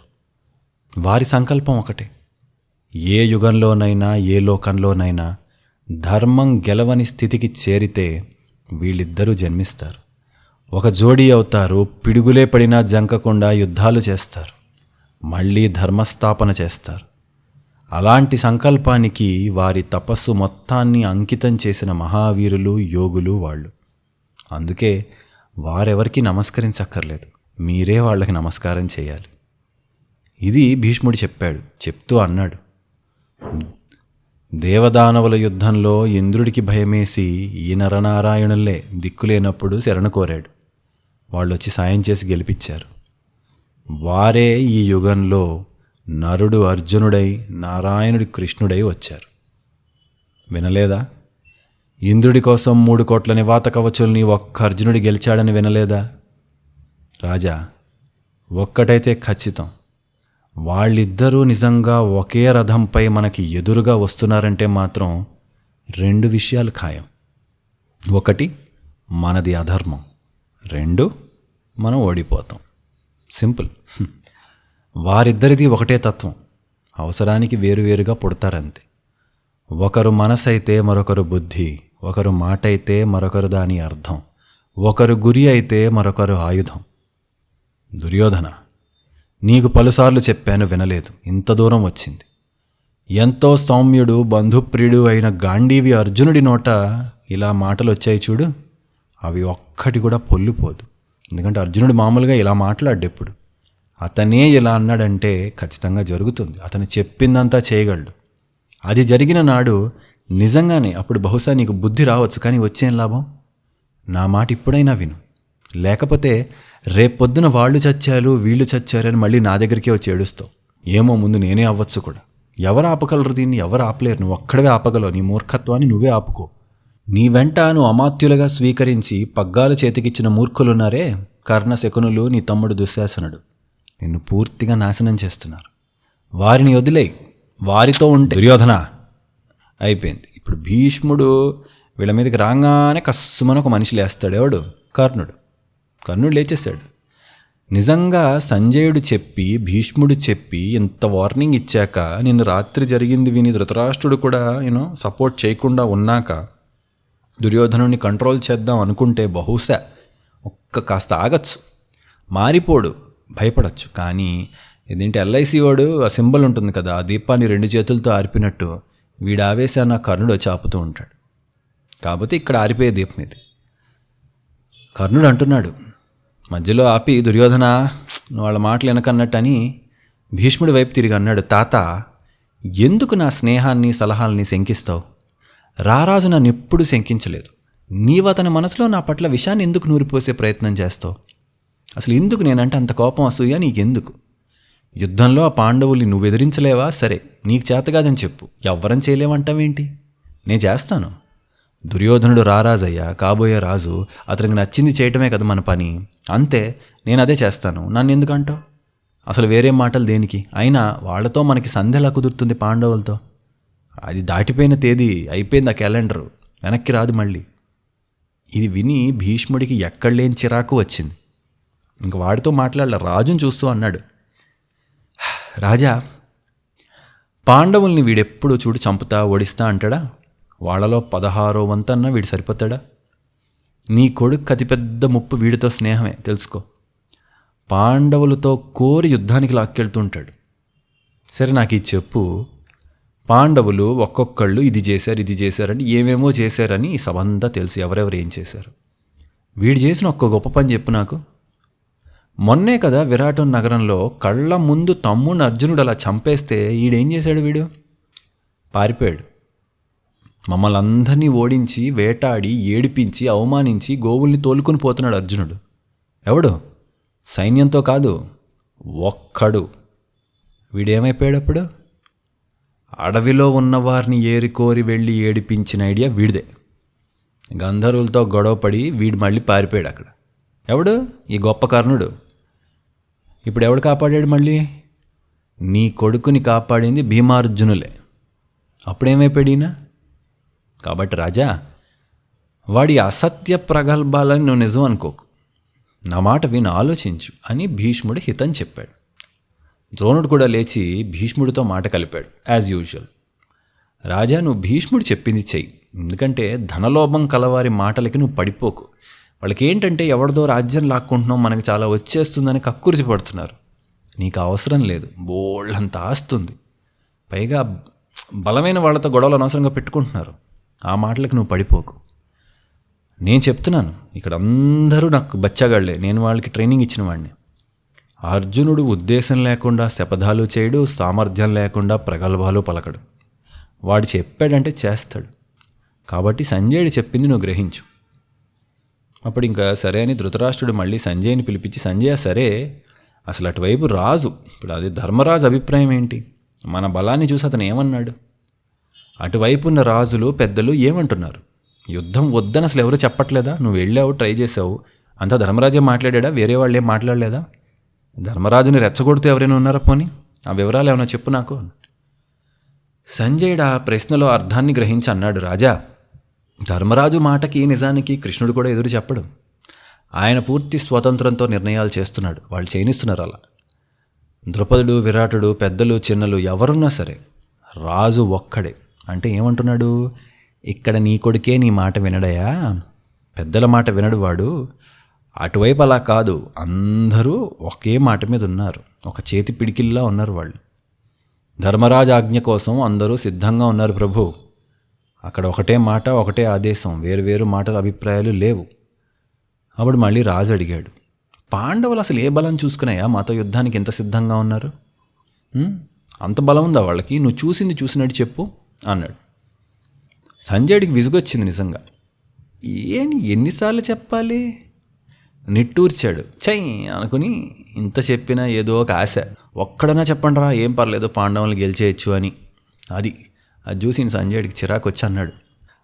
వారి సంకల్పం ఒకటే, ఏ యుగంలోనైనా ఏ లోకంలోనైనా ధర్మం గెలవని స్థితికి చేరితే వీళ్ళిద్దరూ జన్మిస్తారు, ఒక జోడీ అవుతారు, పిడుగులే పడినా జంకకుండా యుద్ధాలు చేస్తారు, మళ్ళీ ధర్మస్థాపన చేస్తారు. అలాంటి సంకల్పానికి వారి తపస్సు మొత్తాన్ని అంకితం చేసిన మహావీరులు, యోగులు వాళ్ళు. అందుకే వారెవరికి నమస్కరించక్కర్లేదు, మీరే వాళ్ళకి నమస్కారం చేయాలి. ఇది భీష్ముడు చెప్పాడు. చెప్తూ అన్నాడు, దేవదానవుల యుద్ధంలో ఇంద్రుడికి భయమేసి ఈ నరనారాయణులే దిక్కులేనప్పుడు శరణ కోరాడు. వాళ్ళు వచ్చి సాయం చేసి గెలిపించారు. వారే ఈ యుగంలో నరుడు అర్జునుడై, నారాయణుడి కృష్ణుడై వచ్చారు. వినలేదా? ఇంద్రుడి కోసం 3 కోట్ల నివాత కవచుల్ని ఒక్క అర్జునుడి గెలిచాడని వినలేదా? రాజా, ఒక్కటైతే ఖచ్చితం, వాళ్ళిద్దరూ నిజంగా ఒకే రథంపై మనకి ఎదురుగా వస్తున్నారంటే మాత్రం 2 విషయాలు ఖాయం. 1, మనది అధర్మం. 2, మనం ఓడిపోతాం. సింపుల్. వారిద్దరిది ఒకటే తత్వం, అవసరానికి వేరువేరుగా పుడతారంతే. ఒకరు మనసైతే మరొకరు బుద్ధి, ఒకరు మాట అయితే మరొకరు దాని అర్థం, ఒకరు గురి అయితే మరొకరు ఆయుధం. దుర్యోధన, నీకు పలుసార్లు చెప్పాను, వినలేదు. ఇంత దూరం వచ్చింది. ఎంతో సౌమ్యుడు, బంధుప్రియుడు అయిన గాంధీవి అర్జునుడి నోట ఇలా మాటలు వచ్చాయి చూడు, అవి ఒక్కటి కూడా పొల్లిపోదు. ఎందుకంటే అర్జునుడు మామూలుగా ఇలా మాట్లాడేప్పుడు, అతనే ఇలా అన్నాడంటే ఖచ్చితంగా జరుగుతుంది. అతను చెప్పిందంతా చేయగలడు. అది జరిగిన నాడు నిజంగానే అప్పుడు బహుశా నీకు బుద్ధి రావచ్చు, కానీ వచ్చేం లాభం? నా మాట ఇప్పుడైనా విను, లేకపోతే రేపొద్దున వాళ్ళు చచ్చారు వీళ్ళు చచ్చారని మళ్ళీ నా దగ్గరికే వచ్చి ఏడుస్తావు. ఏమో, ముందు నేనే అవ్వచ్చు కూడా. ఎవరు ఆపగలరు దీన్ని? ఎవరు ఆపలేరు. నువ్వు ఒక్కడవే ఆపగలవు. నీ మూర్ఖత్వాన్ని నువ్వే ఆపుకో. నీ వెంట నువ్వు అమాత్యులుగా స్వీకరించి పగ్గాలు చేతికిచ్చిన మూర్ఖులున్నారే, కర్ణ, శకునులు, నీ తమ్ముడు దుశ్శాసనుడు, నిన్ను పూర్తిగా నాశనం చేస్తున్నారు. వారిని వదిలేయి. వారితో ఉంటే దుర్యోధన అయిపోయింది. ఇప్పుడు భీష్ముడు వీళ్ళ మీదకి రాగానే కస్సుమని ఒక మనిషి లేస్తాడు. ఎవడు? కర్ణుడు. కర్ణుడు లేచేశాడు. నిజంగా సంజయుడు చెప్పి, భీష్ముడు చెప్పి ఇంత వార్నింగ్ ఇచ్చాక, నిన్ను రాత్రి జరిగింది విని ధృతరాష్ట్రుడు కూడా సపోర్ట్ చేయకుండా ఉన్నాక దుర్యోధనుడిని కంట్రోల్ చేద్దాం అనుకుంటే బహుశా కాస్త ఆగచ్చు, మారిపోడు, భయపడచ్చు. కానీ ఇదేంటి, ఎల్ఐసి వాడు ఆ సింబల్ ఉంటుంది కదా, ఆ దీపాన్ని 2 చేతులతో ఆర్పినట్టు వీడి ఆవేశాన్ని కర్ణుడు వచ్చి ఆపుతూ ఉంటాడు. కాకపోతే ఇక్కడ ఆరిపోయే దీపం ఇది. కర్ణుడు అంటున్నాడు మధ్యలో ఆపి, దుర్యోధన నువ్వు వాళ్ళ మాటలు వెనకన్నట్టు అని భీష్ముడి వైపు తిరిగి అన్నాడు, తాత ఎందుకు నా స్నేహాన్ని సలహాల్ని శంకిస్తావు? రారాజు నన్ను ఎప్పుడు శంకించలేదు. నీవు అతని మనసులో నా పట్ల విషయాన్ని ఎందుకు నూరిపోసే ప్రయత్నం చేస్తావు? అసలు ఎందుకు నేనంటే అంత కోపం, అసూయ నీకెందుకు? యుద్ధంలో ఆ పాండవుల్ని నువ్వు ఎదిరించలేవా? సరే, నీకు చేతగాదని చెప్పు. ఎవ్వరం చేయలేమంటావేంటి? నేను చేస్తాను. దుర్యోధనుడు రారాజయ్యా, కాబోయే రాజు. అతనికి నచ్చింది చేయటమే కదా మన పని. అంతే, నేను అదే చేస్తాను. నన్ను ఎందుకంటావు? అసలు వేరే మాటలు దేనికి? అయినా వాళ్ళతో మనకి సంధి ఎలా కుదురుతుంది? పాండవులతో అది దాటిపోయిన తేదీ, అయిపోయింది ఆ క్యాలెండరు, వెనక్కి రాదు మళ్ళీ. ఇది విని భీష్ముడికి ఎక్కడ లేని చిరాకు వచ్చింది. ఇంక వాడితో మాట్లాడాల. రాజుని చూస్తూ అన్నాడు, రాజా, పాండవుల్ని వీడెప్పుడు చూడు చంపుతా ఓడిస్తా అంటాడా? వాళ్ళలో 16వ వంతన్నా వీడు సరిపోతాడా? నీ కొడుకు అతిపెద్ద ముప్పు వీడితో స్నేహమే, తెలుసుకో. పాండవులతో కోరి యుద్ధానికి లాక్కెళ్తుంటాడు. సరే, నాకు ఇది చెప్పు. పాండవులు ఒక్కొక్కళ్ళు ఇది చేశారని ఏమేమో చేశారని ఈ సభంతా తెలుసు, ఎవరెవరు ఏం చేశారు. వీడు చేసిన ఒక్క గొప్ప పని చెప్పు నాకు. మొన్నే కదా విరాటం నగరంలో కళ్ళ ముందు తమ్ముడు అర్జునుడు అలా చంపేస్తే ఈడేం చేశాడు? వీడు పారిపోయాడు. మమ్మల్ని అందరినీ ఓడించి, వేటాడి, ఏడిపించి, అవమానించి గోవుల్ని తోలుకొని పోతున్నాడు అర్జునుడు. ఎవడు? సైన్యంతో కాదు, ఒక్కడు. వీడేమైపోయాడు అప్పుడు? అడవిలో ఉన్నవారిని ఏరికోరి వెళ్ళి ఏడిపించిన ఐడియా వీడిదే. గంధర్వులతో గొడవపడి వీడు మళ్ళీ పారిపోయాడు అక్కడ. ఎవడు? ఈ గొప్ప కర్ణుడు. ఇప్పుడు ఎవడు కాపాడాడు మళ్ళీ? నీ కొడుకుని కాపాడింది భీమార్జునులే. అప్పుడేమైపోయాడు ఈయన? కాబట్టి రాజా, వాడి అసత్య ప్రగల్భాలని నువ్వు నిజం అనుకోకు. నా మాట విని ఆలోచించు అని భీష్ముడు హితం చెప్పాడు. ద్రోణుడు కూడా లేచి భీష్ముడితో మాట కలిపాడు యాజ్ యూజువల్. రాజా, నువ్వు భీష్ముడు చెప్పింది చెయ్యి. ఎందుకంటే ధనలోభం కలవారి మాటలకి నువ్వు పడిపోకు. వాళ్ళకి ఏంటంటే ఎవరిదో రాజ్యం లాక్కుంటున్నాం, మనకి చాలా వచ్చేస్తుందని కక్కుర్తి పడుతున్నారు. నీకు అవసరం లేదు, బోళ్ళంత ఆస్తుంది. పైగా బలమైన వాళ్ళతో గొడవలు అనవసరంగా పెట్టుకుంటున్నారు. ఆ మాటలకు నువ్వు పడిపోకు. నేను చెప్తున్నాను, ఇక్కడ అందరూ నాకు బచ్చాగాళ్లే, నేను వాళ్ళకి ట్రైనింగ్ ఇచ్చిన వాడిని. అర్జునుడు ఉద్దేశం లేకుండా శపథాలు చేయడు, సామర్థ్యం లేకుండా ప్రగల్భాలు పలకడు. వాడు చెప్పాడంటే చేస్తాడు. కాబట్టి సంజయుడు చెప్పింది నువ్వు గ్రహించు. అప్పుడు ఇంకా సరే అని ధృతరాష్ట్రుడు మళ్ళీ సంజయ్ని పిలిపించి, సంజయ సరే, అసలు అటువైపు రాజు, ఇప్పుడు అది ధర్మరాజు అభిప్రాయం ఏంటి? మన బలాన్ని చూసి అతను ఏమన్నాడు? అటువైపు ఉన్న రాజులు పెద్దలు ఏమంటున్నారు? యుద్ధం వద్దని అసలు ఎవరు చెప్పట్లేదా? నువ్వు వెళ్ళావు, ట్రై చేసావు, అంతా ధర్మరాజే మాట్లాడా, వేరే వాళ్ళు ఏం మాట్లాడలేదా? ధర్మరాజుని రెచ్చగొడుతూ ఎవరైనా ఉన్నారా? పోనీ ఆ వివరాలు ఏమైనా చెప్పు నాకు. సంజయుడు ఆ ప్రశ్నలో అర్థాన్ని గ్రహించి అన్నాడు, రాజా, ధర్మరాజు మాటకి నిజానికి కృష్ణుడు కూడా ఎదురు చెప్పడు. ఆయన పూర్తి స్వాతంత్రంతో నిర్ణయాలు చేస్తున్నాడు, వాళ్ళు చేయనిస్తున్నారు అలా. ద్రుపదుడు, విరాటుడు, పెద్దలు, చిన్నలు ఎవరున్నా సరే రాజు ఒక్కడే. అంటే ఏమంటున్నాడు? ఇక్కడ నీ కొడుకే నీ మాట వినడయా, పెద్దల మాట వినడు వాడు. అటువైపు అలా కాదు, అందరూ ఒకే మాట మీద ఉన్నారు, ఒక చేతి పిడికిల్లా ఉన్నారు వాళ్ళు. ధర్మరాజు ఆజ్ఞ కోసం అందరూ సిద్ధంగా ఉన్నారు ప్రభు. అక్కడ ఒకటే మాట, ఒకటే ఆదేశం, వేరు మాటల అభిప్రాయాలు లేవు. అప్పుడు మళ్ళీ రాజు అడిగాడు, పాండవులు అసలు ఏ బలం చూసుకున్నాయా మాతో యుద్ధానికి ఎంత సిద్ధంగా ఉన్నారు? అంత బలం ఉందా వాళ్ళకి? నువ్వు చూసింది చూసినట్టు చెప్పు అన్నాడు. సంజయుడికి విసుగొచ్చింది నిజంగా. ఎన్నిసార్లు చెప్పాలి? నిట్టూర్చాడు. చై అనుకుని, ఇంత చెప్పినా ఏదో ఒక ఆశ, ఒక్కడన్నా చెప్పండి రా, ఏం పర్లేదు, పాండవులను గెలిచేయచ్చు అని. అది చూసి సంజయుడికి చిరాకు వచ్చి అన్నాడు,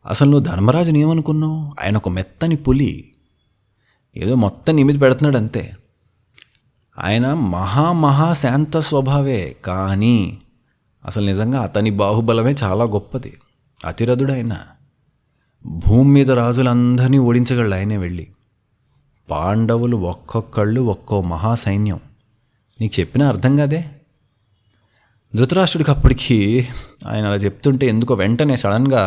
అసలు నువ్వు ధర్మరాజుని ఏమనుకున్నావు? ఆయన ఒక మెత్తని పులి, ఏదో మొత్తం నిమిది పెడుతున్నాడు అంతే. ఆయన మహా శాంత స్వభావే, కానీ అసలు నిజంగా అతని బాహుబలమే చాలా గొప్పది. అతిరథుడు ఆయన. భూమి మీద రాజులందరినీ ఓడించగలడు ఆయనే వెళ్ళి. పాండవులు ఒక్కొక్కళ్ళు ఒక్కో మహాసైన్యం. నీకు చెప్పినా అర్థం కాదే? ధృతరాష్ట్రుడికి అప్పటికి ఆయన అలా చెప్తుంటే ఎందుకో వెంటనే సడన్గా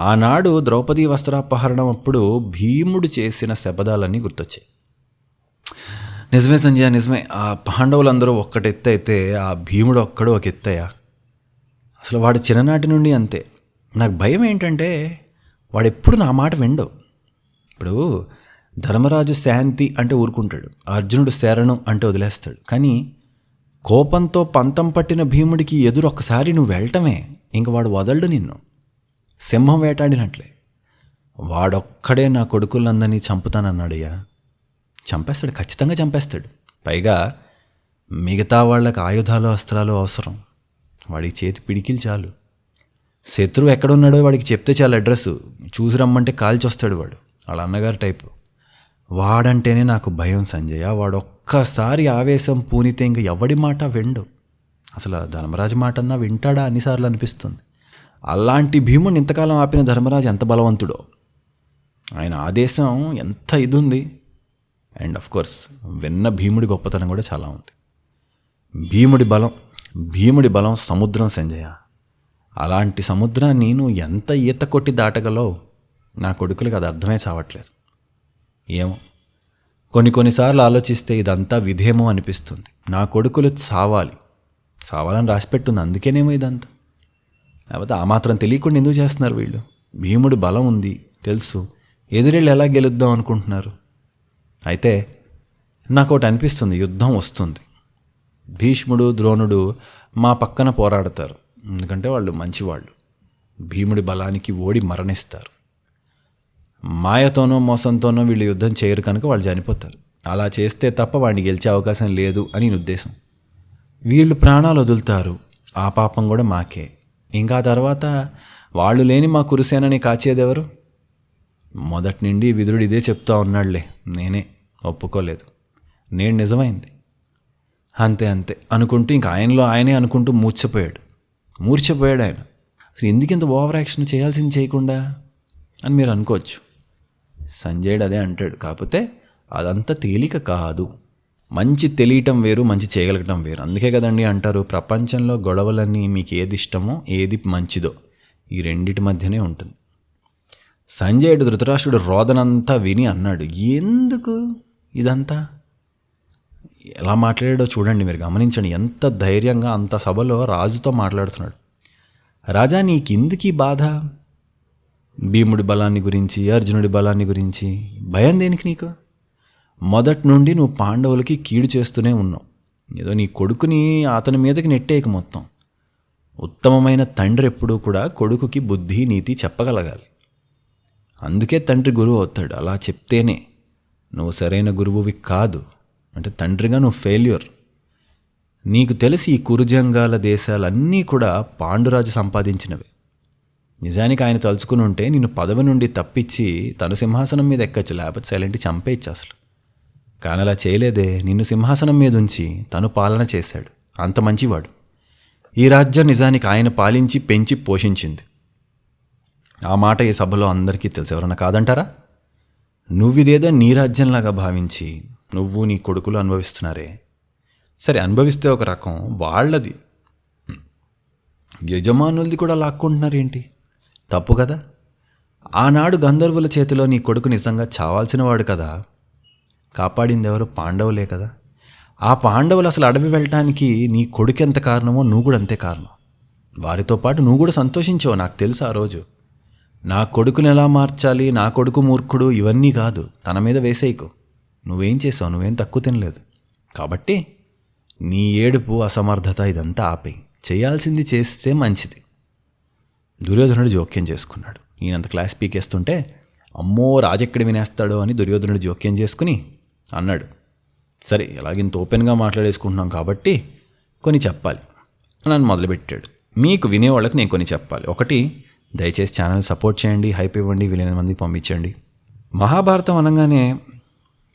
ఆనాడు ద్రౌపదీ వస్త్రాపహరణం అప్పుడు భీముడు చేసిన శపథాలన్నీ గుర్తొచ్చాయి. నిజమే సంజయ, నిజమే. ఆ పాండవులందరూ ఒక్కటెత్తు అయితే ఆ భీముడు ఒక్కడు ఒక ఎత్తయ్యా. అసలు వాడు చిన్ననాటి నుండి అంతే. నాకు భయం ఏంటంటే వాడు ఎప్పుడు నా మాట వినడు. ఇప్పుడు ధర్మరాజు శాంతి అంటే ఊరుకుంటాడు, అర్జునుడు శరణం అంటే వదిలేస్తాడు. కానీ కోపంతో పంతం పట్టిన భీముడికి ఎదురు ఒక్కసారి నువ్వు వెళ్ళటమే, ఇంక వాడు వదలడు నిన్ను. సింహం వేటాడినట్లే. వాడొక్కడే నా కొడుకులందరినీ చంపుతానన్నాడయ్యా. చంపేస్తాడు, ఖచ్చితంగా చంపేస్తాడు. పైగా మిగతా వాళ్ళకి ఆయుధాలు, అస్త్రాలు అవసరం, వాడికి చేతి పిడికిలు చాలు. శత్రువు ఎక్కడున్నాడో వాడికి చెప్తే చాలు అడ్రస్సు, చూసి రమ్మంటే కాల్చొస్తాడు వాడు. వాళ్ళ అన్నగారు టైపు. వాడంటేనే నాకు భయం సంజయ. వాడు ఒక్కసారి ఆవేశం పూనితే ఇంక ఎవడి మాట విండు. అసలు ధర్మరాజు మాట అన్నా వింటాడా అన్నిసార్లు అనిపిస్తుంది. అలాంటి భీముడిని ఇంతకాలం ఆపిన ధర్మరాజు ఎంత బలవంతుడో, ఆయన ఆదేశం ఎంత ఇది ఉంది. అండ్ ఆఫ్ కోర్స్ విన్న భీముడి గొప్పతనం కూడా చాలా ఉంది. భీముడి బలం సముద్రం సంజయ. అలాంటి సముద్రాన్ని నువ్వు ఎంత ఈత కొట్టి దాటగలవు? నా కొడుకులకు అది అర్థమే చావట్లేదు. ఏమో, కొన్నిసార్లు ఆలోచిస్తే ఇదంతా విధేమో అనిపిస్తుంది. నా కొడుకులు చావాలని రాసిపెట్టుంది, అందుకేనేమో ఇదంతా. లేకపోతే ఆ మాత్రం తెలియకుండా ఎందుకు చేస్తున్నారు వీళ్ళు? భీముడి బలం ఉంది తెలుసు, ఎదురెళ్ళు ఎలా గెలుద్దాం అనుకుంటున్నారు. అయితే నాకు ఒకటి అనిపిస్తుంది, యుద్ధం వస్తుంది. భీష్ముడు, ద్రోణుడు మా పక్కన పోరాడతారు, ఎందుకంటే వాళ్ళు మంచివాళ్ళు. భీముడి బలానికి ఓడి మరణిస్తారు. మాయతోనో మోసంతోనో వీళ్ళు యుద్ధం చేయరు కనుక వాళ్ళు చనిపోతారు. అలా చేస్తే తప్ప వాడిని గెలిచే అవకాశం లేదు అని ఉద్దేశం. వీళ్ళు ప్రాణాలు వదులుతారు, ఆ పాపం కూడా మాకే. ఇంకా తర్వాత వాళ్ళు లేని మా కురుసేనని కాచేదెవరు? మొదటి నుండి విదురుడు ఇదే చెప్తా ఉన్నాడులే, నేనే ఒప్పుకోలేదు. నేను నిజమైంది అంతే అనుకుంటూ ఇంక ఆయనలో ఆయనే అనుకుంటూ మూర్ఛపోయాడు ఆయన. అసలు ఎందుకు ఇంత ఓవర్ యాక్షన్ చేయాల్సింది చేయకుండా అని మీరు అనుకోవచ్చు. సంజయుడు అదే అంటాడు. కాకపోతే అదంతా తేలిక కాదు. మంచి తెలియటం వేరు, మంచి చేయగలగటం వేరు. అందుకే కదండి అంటారు, ప్రపంచంలో గొడవలన్నీ మీకు ఏది ఇష్టమో ఏది మంచిదో ఈ రెండిటి మధ్యనే ఉంటుంది. సంజయుడు ధృతరాష్ట్రుడు రోదనంతా విని అన్నాడు, ఎందుకు ఇదంతా? ఎలా మాట్లాడాడో చూడండి, మీరు గమనించండి. ఎంత ధైర్యంగా అంత సభలో రాజుతో మాట్లాడుతున్నాడు. రాజా, నీకెందుకు ఈ బాధ? భీముడి బలాన్ని గురించి, అర్జునుడి బలాన్ని గురించి భయం దేనికి నీకు? మొదటి నుండి నువ్వు పాండవులకి కీడు చేస్తూనే ఉన్నావు. ఏదో నీ కొడుకుని అతని మీదకి నెట్టేయక మొత్తం. ఉత్తమమైన తండ్రి ఎప్పుడూ కూడా కొడుకుకి బుద్ధి నీతి చెప్పగలగాలి. అందుకే తండ్రి గురువు అవుతాడు. అలా చెప్తేనే. నువ్వు సరైన గురువువి కాదు అంటే తండ్రిగా నువ్వు ఫెయిల్యూర్. నీకు తెలిసి ఈ కురుజంగాల దేశాలన్నీ కూడా పాండురాజు సంపాదించినవి. నిజానికి ఆయన తలుచుకుని ఉంటే నిన్ను పదవి నుండి తప్పించి తను సింహాసనం మీద ఎక్కచ్చు, లేకపోతే సైలెంట్ చంపేయచ్చు అసలు. కానీ అలా చేయలేదే. నిన్ను సింహాసనం మీద ఉంచి తను పాలన చేశాడు. అంత మంచివాడు. ఈ రాజ్యం నిజానికి ఆయన పాలించి పెంచి పోషించింది. ఆ మాట ఈ సభలో అందరికీ తెలుసు. ఎవరన్నా కాదంటారా? నువ్విదేదో నీ రాజ్యంలాగా భావించి నువ్వు నీ కొడుకులు అనుభవిస్తున్నారే. సరే, అనుభవిస్తే ఒక రకం, వాళ్ళది యజమానులది కూడా లాక్కుంటున్నారేంటి? తప్పు కదా. ఆనాడు గంధర్వుల చేతిలో నీ కొడుకు నిజంగా చావాల్సిన వాడు కదా. కాపాడింది ఎవరు? పాండవులే కదా. ఆ పాండవులు అసలు అడవి వెళ్ళటానికి నీ కొడుకు ఎంత కారణమో నువ్వు కూడా అంతే కారణం. వారితో పాటు నువ్వు కూడా సంతోషించావు. నాకు తెలుసు ఆ రోజు. నా కొడుకుని ఎలా మార్చాలి, నా కొడుకు మూర్ఖుడు, ఇవన్నీ కాదు. తన మీద వేసేయకు. నువ్వేం చేసావు? నువ్వేం తక్కువ తినలేదు. కాబట్టి నీ ఏడుపు, అసమర్థత ఇదంతా ఆపేయి. చేయాల్సింది చేస్తే మంచిది. దుర్యోధనుడు జోక్యం చేసుకున్నాడు. ఈయనంత క్లాస్ పీకేస్తుంటే అమ్మో రాజెక్కడ వినేస్తాడో అని దుర్యోధనుడు జోక్యం చేసుకుని అన్నాడు, సరే ఎలాగింత ఓపెన్గా మాట్లాడేసుకుంటున్నాం కాబట్టి కొన్ని చెప్పాలి నన్ను మొదలుపెట్టాడు. మీకు వినేవాళ్ళకి నేను కొన్ని చెప్పాలి. ఒకటి, దయచేసి ఛానల్ సపోర్ట్ చేయండి, హైప్ ఇవ్వండి, వీలైన మందికి పంపించండి. మహాభారతం అనగానే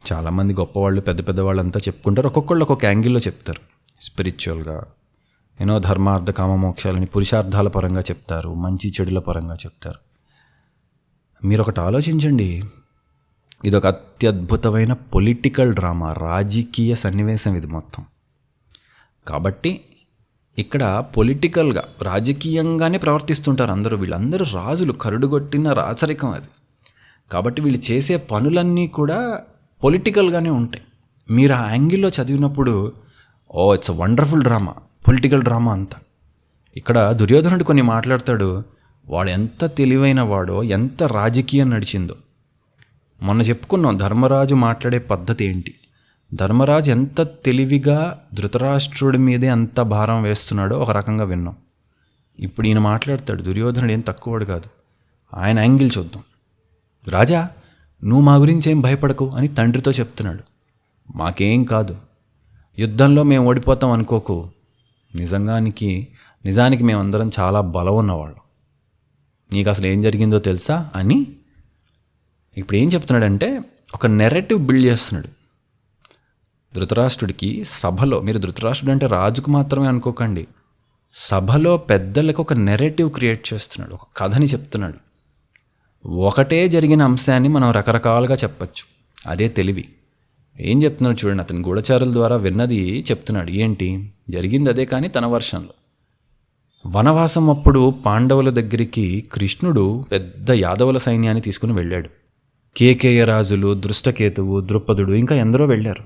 చాలామంది గొప్పవాళ్ళు, పెద్ద పెద్దవాళ్ళంతా చెప్పుకుంటారు. ఒక్కొక్కళ్ళు ఒక్కొక్క యాంగిల్లో చెప్తారు. స్పిరిచువల్గా, ధర్మార్థ కామ మోక్షాలని పురుషార్థాల పరంగా చెప్తారు, మంచి చెడుల పరంగా చెప్తారు. మీరు ఒకటి ఆలోచించండి, ఇదొక అత్యద్భుతమైన పొలిటికల్ డ్రామా, రాజకీయ సన్నివేశం ఇది మొత్తం. కాబట్టి ఇక్కడ పొలిటికల్గా, రాజకీయంగానే ప్రవర్తిస్తుంటారు అందరూ. వీళ్ళందరూ రాజులు, కరుడుగొట్టిన రాచరికం అది. కాబట్టి వీళ్ళు చేసే పనులన్నీ కూడా పొలిటికల్గానే ఉంటాయి. మీరు ఆ యాంగిల్లో చదివినప్పుడు it's a wonderful drama, political drama అంతా. ఇక్కడ దుర్యోధనుడు కొన్ని మాట్లాడతాడు. వాడు ఎంత తెలివైన వాడో, ఎంత రాజకీయం నడిచిందో. మొన్న చెప్పుకున్నాం ధర్మరాజు మాట్లాడే పద్ధతి ఏంటి. ధర్మరాజు ఎంత తెలివిగా ధృతరాష్ట్రుడి మీదే అంత భారం వేస్తున్నాడో ఒక రకంగా విన్నాం. ఇప్పుడు ఈయన మాట్లాడతాడు. దుర్యోధనుడు ఏం తక్కువవాడు కాదు. ఆయన యాంగిల్ చూద్దాం. రాజా, నువ్వు మా గురించి ఏం భయపడకు అని తండ్రితో చెప్తున్నాడు. మాకేం కాదు, యుద్ధంలో మేము ఓడిపోతాం అనుకోకు. నిజానికి మేమందరం చాలా బలం ఉన్నవాళ్ళం. నీకు అసలు ఏం జరిగిందో తెలుసా అని ఇప్పుడు ఏం చెప్తున్నాడంటే ఒక నెరేటివ్ బిల్డ్ చేస్తున్నాడు ధృతరాష్ట్రుడికి. సభలో, మీరు ధృతరాష్ట్రుడు అంటే రాజుకు మాత్రమే అనుకోకండి, సభలో పెద్దలకు ఒక నెరేటివ్ క్రియేట్ చేస్తున్నాడు, ఒక కథని చెప్తున్నాడు. ఒకటే జరిగిన అంశాన్ని మనం రకరకాలుగా చెప్పచ్చు. అదే తెలివి. ఏం చెప్తున్నాడు చూడండి. అతని గూఢచారుల ద్వారా విన్నది చెప్తున్నాడు. ఏంటి జరిగింది అదే, కానీ తన వర్షంలో. వనవాసం అప్పుడు పాండవుల దగ్గరికి కృష్ణుడు పెద్ద యాదవుల సైన్యాన్ని తీసుకుని వెళ్ళాడు. కేకేయ రాజులు, దృష్టకేతువు, ద్రుపదుడు, ఇంకా ఎందరో వెళ్ళారు.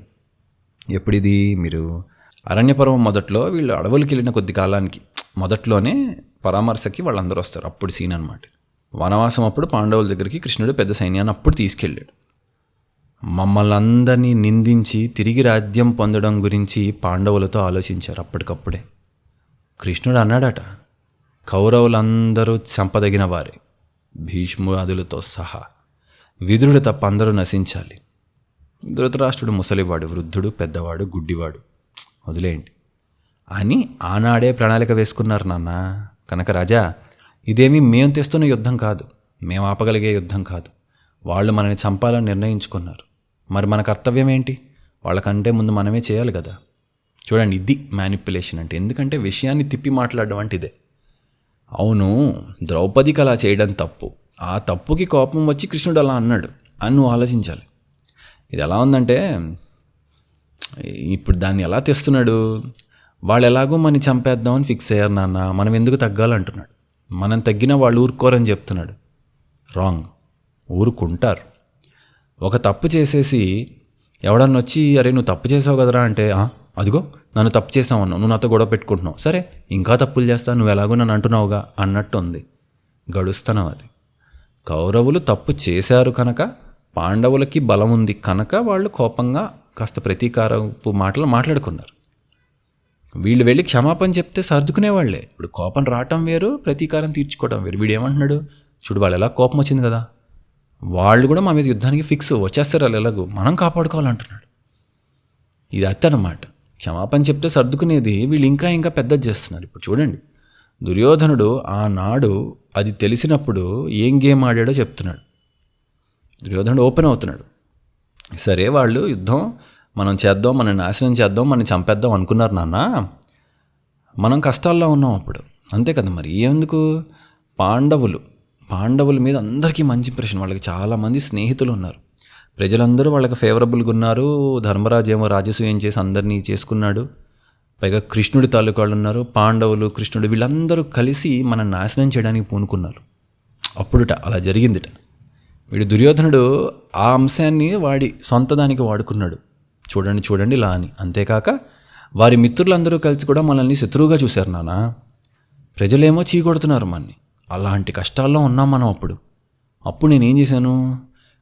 ఎప్పుడిది, మీరు అరణ్యపర్వం మొదట్లో వీళ్ళు అడవులకి వెళ్ళిన కొద్ది కాలానికి మొదట్లోనే పరామర్శకి వాళ్ళందరూ వస్తారు. అప్పుడు సీన్ అనమాట. వనవాసం అప్పుడు పాండవుల దగ్గరికి కృష్ణుడు పెద్ద సైన్యాన్ని అప్పుడు తీసుకెళ్ళాడు. మమ్మల్ని అందరినీ నిందించి తిరిగి రాజ్యం పొందడం గురించి పాండవులతో ఆలోచించారు అప్పటికప్పుడే. కృష్ణుడు అన్నాడట, కౌరవులందరూ చంపదగిన వారే, భీష్మాదులతో సహా. విదురుడు తప్ప అందరూ నశించాలి. ధృతరాష్ట్రుడు ముసలివాడు, వృద్ధుడు, పెద్దవాడు, గుడ్డివాడు, వదిలేయండి అని ఆనాడే ప్రణాళిక వేసుకున్నారు నాన్న. కనుక రాజా, ఇదేమీ మేము తెస్తున్న యుద్ధం కాదు, మేము ఆపగలిగే యుద్ధం కాదు. వాళ్ళు మనని చంపాలని నిర్ణయించుకున్నారు. మరి మన కర్తవ్యం ఏంటి? వాళ్ళకంటే ముందు మనమే చేయాలి కదా. చూడండి, ఇది మ్యానిపులేషన్ అంటే. ఎందుకంటే విషయాన్ని తిప్పి మాట్లాడడం అంటే ఇదే. అవును, ద్రౌపదికి అలా చేయడం తప్పు. ఆ తప్పుకి కోపం వచ్చి కృష్ణుడు అలా అన్నాడు అని నువ్వు ఆలోచించాలి. ఇది ఎలా ఉందంటే ఇప్పుడు దాన్ని ఎలా తెస్తున్నాడు, వాళ్ళు ఎలాగో మనని చంపేద్దామని ఫిక్స్ అయ్యారు నాన్న, మనం ఎందుకు తగ్గాలంటున్నాడు. మనం తగ్గినా వాళ్ళు ఊరుకోరని చెప్తున్నాడు. రాంగ్. ఊరుకుంటారు. ఒక తప్పు చేసేసి ఎవడన్నా వచ్చి అరే నువ్వు తప్పు చేసావు కదరా అంటే అదిగో నన్ను తప్పు చేసావు అన్నావు, నువ్వు నాతో గొడవ పెట్టుకుంటున్నావు, సరే ఇంకా తప్పులు చేస్తా, నువ్వు ఎలాగో నన్ను అంటున్నావుగా అన్నట్టు ఉంది. గడుస్తున్నావు. అది కౌరవులు తప్పు చేశారు కనుక, పాండవులకి బలం ఉంది కనుక వాళ్ళు కోపంగా కాస్త ప్రతీకారపు మాటలు మాట్లాడుకున్నారు. వీళ్ళు వెళ్ళి క్షమాపణ చెప్తే సర్దుకునేవాళ్లే. ఇప్పుడు కోపం రావటం వేరు, ప్రతీకారం తీర్చుకోవటం వేరు. వీడు ఏమంటున్నాడు, చూడు వాళ్ళు ఎలా కోపం వచ్చింది కదా, వాళ్ళు కూడా మా మీద యుద్ధానికి ఫిక్స్ వచ్చేస్తారు, వాళ్ళు ఎలాగో మనం కాపాడుకోవాలంటున్నాడు. ఇది అన్నమాట. క్షమాపణ చెప్తే సర్దుకునేది వీళ్ళు ఇంకా ఇంకా పెద్దది చేస్తున్నారు. ఇప్పుడు చూడండి, దుర్యోధనుడు ఆనాడు అది తెలిసినప్పుడు ఏం గేమ్ ఆడాడో చెప్తున్నాడు. దుర్యోధనుడు ఓపెన్ అవుతున్నాడు. సరే వాళ్ళు యుద్ధం మనం చేద్దాం, మనం నాశనం చేద్దాం, మనం చంపేద్దాం అనుకున్నారు నాన్న, మనం కష్టాల్లో ఉన్నాం అప్పుడు, అంతే కదా మరి. ఎందుకు పాండవుల మీద అందరికీ మంచి ఇంప్రెషన్, వాళ్ళకి చాలామంది స్నేహితులు ఉన్నారు, ప్రజలందరూ వాళ్ళకి ఫేవరబుల్గా ఉన్నారు. ధర్మరాజు ఏమో రాజసూయం చేసి అందరినీ చేసుకున్నాడు. పైగా కృష్ణుడి తాలూకాళ్ళు ఉన్నారు, పాండవులు కృష్ణుడు వీళ్ళందరూ కలిసి మనం నాశనం చేయడానికి పూనుకున్నారు. అప్పుడుట అలా జరిగిందిట. వీడు దుర్యోధనుడు ఆ అంశాన్ని వాడి సొంత దానికి వాడుకున్నాడు. చూడండి ఇలా అని. అంతేకాక వారి మిత్రులందరూ కలిసి కూడా మనల్ని శత్రువుగా చూశారు నాన్న, ప్రజలేమో చీకొడుతున్నారు మనని. అలాంటి కష్టాల్లో ఉన్నాం మనం. అప్పుడు నేనేం చేశాను,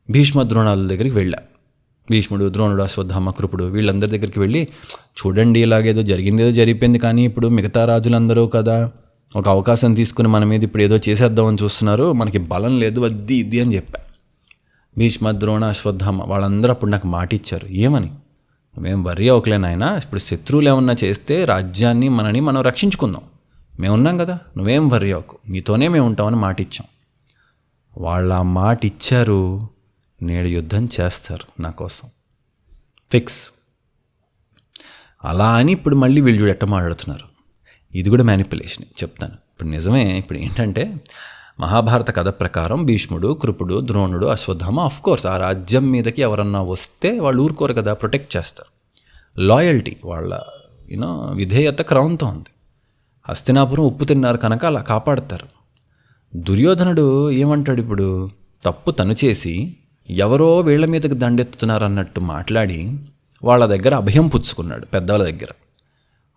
భీష్మ ద్రోణాల దగ్గరికి వెళ్ళా. భీష్ముడు, ద్రోణుడు, అశ్వత్థామ, కృపుడు వీళ్ళందరి దగ్గరికి వెళ్ళి, చూడండి ఇలాగేదో జరిగిందేదో జరిగిపోయింది, కానీ ఇప్పుడు మిగతా రాజులందరూ కదా ఒక అవకాశం తీసుకుని మన మీద ఇప్పుడు ఏదో చేసేద్దామని చూస్తున్నారు, మనకి బలం లేదు, అది ఇది అని చెప్పా. భీష్మ, ద్రోణ, అశ్వత్థామ వాళ్ళందరూ అప్పుడు నాకు మాట ఇచ్చారు. ఏమని, మేము వర్రీ అవ్వకలే నాయనా, ఇప్పుడు శత్రువులు ఏమన్నా చేస్తే రాజ్యాన్ని మనని మనం రక్షించుకుందాం, మేమున్నాం కదా, నువ్వేం వర్రీ అవ్వకు, నీతోనే మేము ఉంటామని మాట ఇచ్చాం. వాళ్ళ మాట ఇచ్చారు, నేడు యుద్ధం చేస్తారు నా కోసం, ఫిక్స్. అలా అని ఇప్పుడు మళ్ళీ వీళ్ళు ఎట్ట మాట్లాడుతున్నారు. ఇది కూడా మ్యానిపులేషన్ చెప్తాను. ఇప్పుడు నిజమే. ఇప్పుడు ఏంటంటే మహాభారత కథ ప్రకారం భీష్ముడు, కృపుడు, ద్రోణుడు, అశ్వత్థామ ఆఫ్కోర్స్ ఆ రాజ్యం మీదకి ఎవరన్నా వస్తే వాళ్ళు ఊరుకోరు కదా, ప్రొటెక్ట్ చేస్తారు. లాయల్టీ, వాళ్ళ విధేయత క్రౌన్తో ఉంది. హస్తినాపురం ఉప్పు తిన్నారు కనుక అలా కాపాడతారు. దుర్యోధనుడు ఏమంటాడు, ఇప్పుడు తప్పు తను చేసి ఎవరో వీళ్ళ మీదకి దండెత్తుతున్నారు అన్నట్టు మాట్లాడి వాళ్ళ దగ్గర అభయం పుచ్చుకున్నాడు, పెద్దవాళ్ళ దగ్గర.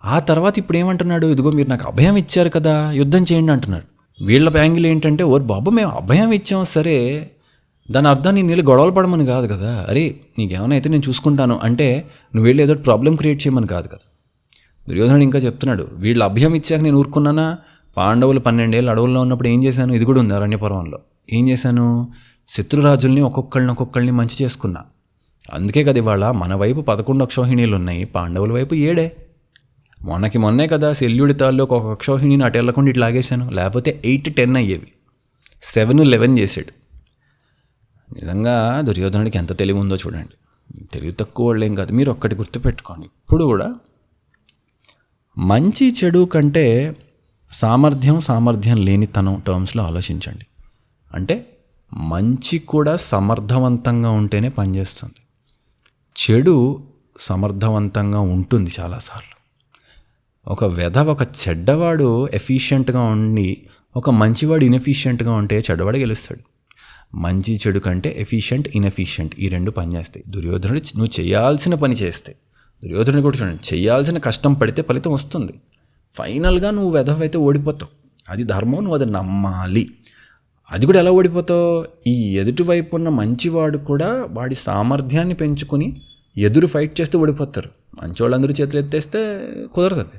ఆ తర్వాత ఇప్పుడు ఏమంటున్నాడు, ఇదిగో మీరు నాకు అభయం ఇచ్చారు కదా, యుద్ధం చేయండి అంటున్నాడు. వీళ్ళ యాంగిల్ ఏంటంటే, ఓ బాబు మేము అభయం ఇచ్చాం సరే, దాని అర్థం నేను నీళ్ళు గొడవలు పడమని కాదు కదా, అరే నీకేమైనా అయితే నేను చూసుకుంటాను అంటే నువ్వు వెళ్ళి ఏదో ప్రాబ్లం క్రియేట్ చేయమని కాదు కదా. దుర్యోధనుడు ఇంకా చెప్తున్నాడు, వీళ్ళు అభయం ఇచ్చాక నేను ఊరుకున్నానా, పాండవులు 12 ఏళ్ళు అడవుల్లో ఉన్నప్పుడు ఏం చేశాను, ఇది కూడా ఉంది అరణ్యపర్వంలో, ఏం చేశాను, శత్రురాజుల్ని ఒక్కొక్కళ్ళని మంచి చేసుకున్నా. అందుకే కదా ఇవాళ మన వైపు 11 అక్షౌహిణీలు ఉన్నాయి, పాండవుల వైపు 7. మొన్నే కదా శల్యుడి తాల్లో ఒక అక్షౌహిణిని అటు వెళ్ళకుండా ఇటు లాగేశాను, లేకపోతే 8-10 అయ్యేవి. 7-11 చేశాడు. నిజంగా దుర్యోధనుడికి ఎంత తెలివి ఉందో చూడండి. తెలివి తక్కువ వాళ్ళేం కాదు. మీరు ఒక్కటి గుర్తుపెట్టుకోండి, ఇప్పుడు కూడా మంచి చెడు కంటే సామర్థ్యం లేనితనం టర్మ్స్లో ఆలోచించండి. అంటే మంచి కూడా సమర్థవంతంగా ఉంటేనే పనిచేస్తుంది, చెడు సమర్థవంతంగా ఉంటుంది చాలాసార్లు. ఒక చెడ్డవాడు ఎఫిషియెంట్గా ఉండి ఒక మంచివాడు ఇన్ఎఫిషియెంట్గా ఉంటే చెడ్డవాడు గెలుస్తాడు. మంచి చెడు కంటే ఎఫిషియెంట్ ఇన్ఎఫిషియెంట్ ఈ రెండు పనిచేస్తాయి. దుర్యోధనుడు నువ్వు చేయాల్సిన పని చేస్తే, దుర్యోధనుడు కూడా చూడండి, చేయాల్సిన కష్టం పడితే ఫలితం వస్తుంది. ఫైనల్గా నువ్వు వెధవైతే ఓడిపోతావు, అది ధర్మం, నువ్వు అది నమ్మాలి. అది కూడా ఎలా ఓడిపోతావు, ఈ ఎదుటివైపు ఉన్న మంచివాడు కూడా వాడి సామర్థ్యాన్ని పెంచుకుని ఎదురు ఫైట్ చేస్తూ ఓడిపోతారు. మంచివాళ్ళందరూ చేతులు ఎత్తేస్తే కుదరదు.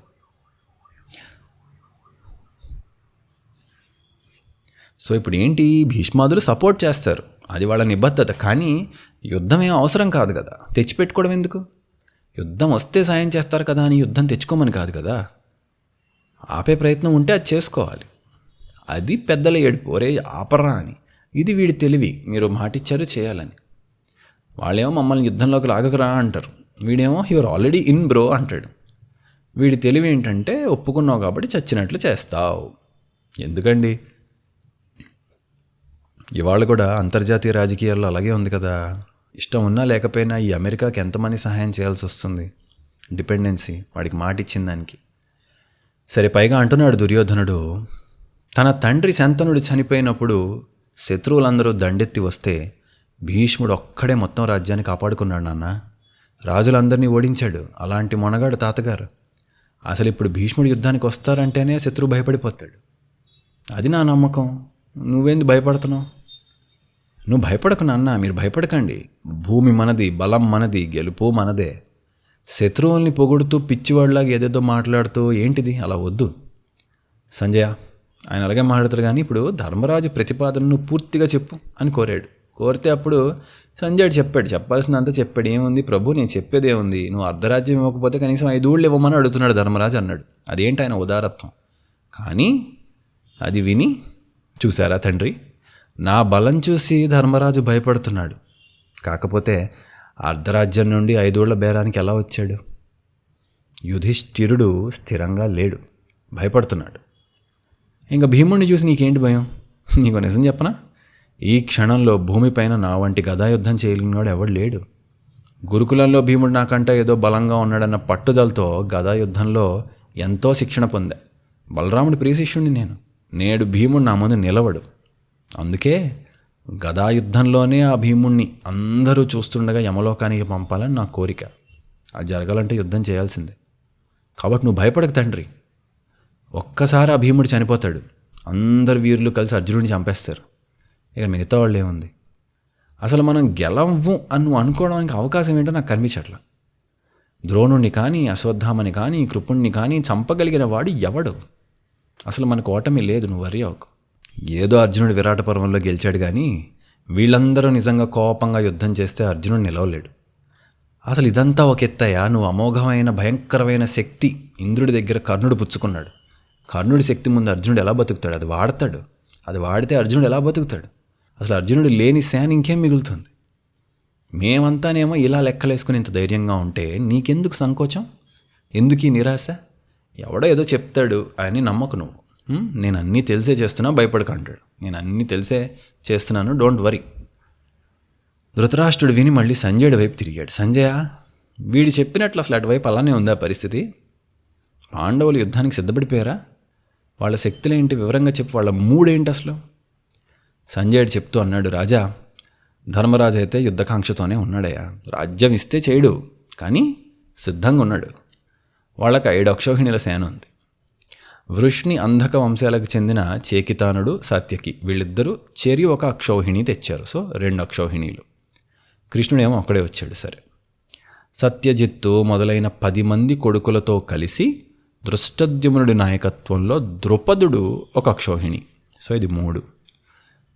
సో ఇప్పుడు ఏంటి, భీష్మాదులు సపోర్ట్ చేస్తారు, అది వాళ్ళ నిబద్ధత. కానీ యుద్ధం ఏం అవసరం కాదు కదా, తెచ్చిపెట్టుకోవడం ఎందుకు? యుద్ధం వస్తే సాయం చేస్తారు కదా అని యుద్ధం తెచ్చుకోమని కాదు కదా. ఆపే ప్రయత్నం ఉంటే అది చేసుకోవాలి. అది పెద్దల ఏడుపు, ఒరే ఆపరా అని. ఇది వీడి తెలివి, మీరు మాటిచ్చారు చేయాలని. వాళ్ళేమో మమ్మల్ని యుద్ధంలోకి లాగకరా అంటారు, వీడేమో యువర్ ఆల్రెడీ ఇన్ బ్రో అంటాడు. వీడి తెలివి ఏంటంటే, ఒప్పుకున్నావు కాబట్టి చచ్చినట్లు చేస్తావు. ఎందుకండి, ఇవాళ కూడా అంతర్జాతీయ రాజకీయాల్లో అలాగే ఉంది కదా. ఇష్టం ఉన్నా లేకపోయినా ఈ అమెరికాకి ఎంతమంది సహాయం చేయాల్సి వస్తుంది? డిపెండెన్సీ, వాడికి మాట ఇచ్చిన దానికి. సరే, పైగా అంటున్నాడు దుర్యోధనుడు, తన తండ్రి శంతనుడు చనిపోయినప్పుడు శత్రువులందరూ దండెత్తి వస్తే భీష్ముడు ఒక్కడే మొత్తం రాజ్యాన్ని కాపాడుకున్నాడు నాన్న. రాజులందరినీ ఓడించాడు. అలాంటి మొనగాడు తాతగారు. అసలు ఇప్పుడు భీష్ముడు యుద్ధానికి వస్తారంటేనే శత్రువు భయపడిపోతాడు. అది నా నమ్మకం. నువ్వేంది భయపడుతున్నావు? నువ్వు భయపడకు నాన్న, మీరు భయపడకండి. భూమి మనది, బలం మనది, గెలుపు మనదే. శత్రువుల్ని పొగుడుతూ పిచ్చివాడిలాగా ఏదేదో మాట్లాడుతూ ఏంటిది? అలా వద్దు సంజయ. ఆయన అలాగే మాట్లాడతారు. కానీ ఇప్పుడు ధర్మరాజు ప్రతిపాదనను పూర్తిగా చెప్పు అని కోరాడు. కోరితే అప్పుడు సంజయుడు చెప్పాల్సిందంతా చెప్పాడు. ఏముంది ప్రభు, నేను చెప్పేది ఏముంది, నువ్వు అర్ధరాజ్యం ఇవ్వకపోతే కనీసం 5 ఊళ్ళు ఇవ్వమని అడుగుతున్నాడు ధర్మరాజు అన్నాడు. అదేంటి ఆయన ఉదారత్వం. కానీ అది విని, చూసారా తండ్రి, నా బలం చూసి ధర్మరాజు భయపడుతున్నాడు. కాకపోతే అర్ధరాజ్యం నుండి 5 ఊళ్ళ బేరానికి ఎలా వచ్చాడు? యుధిష్ఠిరుడు స్థిరంగా లేడు, భయపడుతున్నాడు. ఇంకా భీముడిని చూసి నీకేంటి భయం? నీకు నిజం చెప్పనా, ఈ క్షణంలో భూమిపైన నా వంటి గదాయుద్ధం చేయలేనివాడు ఎవడు లేడు. గురుకులంలో భీముడు నాకంటే ఏదో బలంగా ఉన్నాడన్న పట్టుదలతో గదాయుద్ధంలో ఎంతో శిక్షణ పొందా. బలరాముడి ప్రియశిష్యుడిని నేను. నేడు భీముడు నా ముందు నిలవడు. అందుకే గదాయుద్ధంలోనే ఆ భీముణ్ణి అందరూ చూస్తుండగా యమలోకానికి పంపాలని నా కోరిక. అది జరగాలంటే యుద్ధం చేయాల్సిందే. కాబట్టి నువ్వు భయపడకు తండ్రి. ఒక్కసారి ఆ భీముడు చనిపోతాడు, అందరు వీరులు కలిసి అర్జునుడిని చంపేస్తారు. ఇక మిగతా వాళ్ళు ఏముంది? అసలు మనం గెలవ్వు అని నువ్వు అనుకోవడానికి అవకాశం ఏంటో నాకు కనిపించట్లా. ద్రోణుణ్ణి కానీ, అశ్వత్థామని కానీ, కృపుణ్ణి కానీ చంపగలిగిన వాడు ఎవడు? అసలు మనకు ఓటమి లేదు, నువ్వు వరి అవ్వకు. ఏదో అర్జునుడు విరాట పర్వంలో గెలిచాడు, కానీ వీళ్ళందరూ నిజంగా కోపంగా యుద్ధం చేస్తే అర్జునుడు నిలవలేడు. అసలు ఇదంతా ఒక ఎత్తయ్యా. నువ్వు అమోఘమైన భయంకరమైన శక్తి ఇంద్రుడి దగ్గర కర్ణుడు పుచ్చుకున్నాడు. కర్ణుడి శక్తి ముందు అర్జునుడు ఎలా బతుకుతాడు? అది వాడతాడు. అది వాడితే అర్జునుడు ఎలా బతుకుతాడు? అసలు అర్జునుడు లేని సేన ఇంకేం మిగులుతుంది? మేమంతానేమో ఇలా లెక్కలేసుకుని ఇంత ధైర్యంగా ఉంటే నీకెందుకు సంకోచం? ఎందుకు ఈ నిరాశ? ఎవడో ఏదో చెప్తాడు అని నమ్మకు నువ్వు. నేను అన్నీ తెలిసే చేస్తున్నా, భయపడక అంటాడు. నేను అన్నీ తెలిసే చేస్తున్నాను, డోంట్ వరీ. ధృతరాష్ట్రుడు విని మళ్ళీ సంజయుడి వైపు తిరిగాడు. సంజయ, వీడు చెప్పినట్లు అసలు అటువైపు అలానే ఉందా పరిస్థితి? పాండవులు యుద్ధానికి సిద్ధపడిపోయారా? వాళ్ళ శక్తులేంటి వివరంగా చెప్పు, వాళ్ళ మూడేంటి అసలు? సంజయుడు చెప్తూ అన్నాడు, రాజా, ధర్మరాజు అయితే యుద్ధకాంక్షతోనే ఉన్నాడయ్యా. రాజ్యం ఇస్తే చేయడు, కానీ సిద్ధంగా ఉన్నాడు. వాళ్ళకి 5 అక్షౌహిణీల సేన ఉంది. వృష్ణి అంధక వంశాలకు చెందిన చేకితానుడు, సాత్యకి వీళ్ళిద్దరూ చేరి 1 అక్షౌహిణి తెచ్చారు. సో 2 అక్షౌహిణీలు. కృష్ణుడేమో ఒక్కడే వచ్చాడు. సరే, సత్యజిత్తు మొదలైన 10 మంది కొడుకులతో కలిసి దృష్టద్యుమ్నుడి నాయకత్వంలో ద్రుపదుడు 1 అక్షౌహిణి. సో ఇది 3.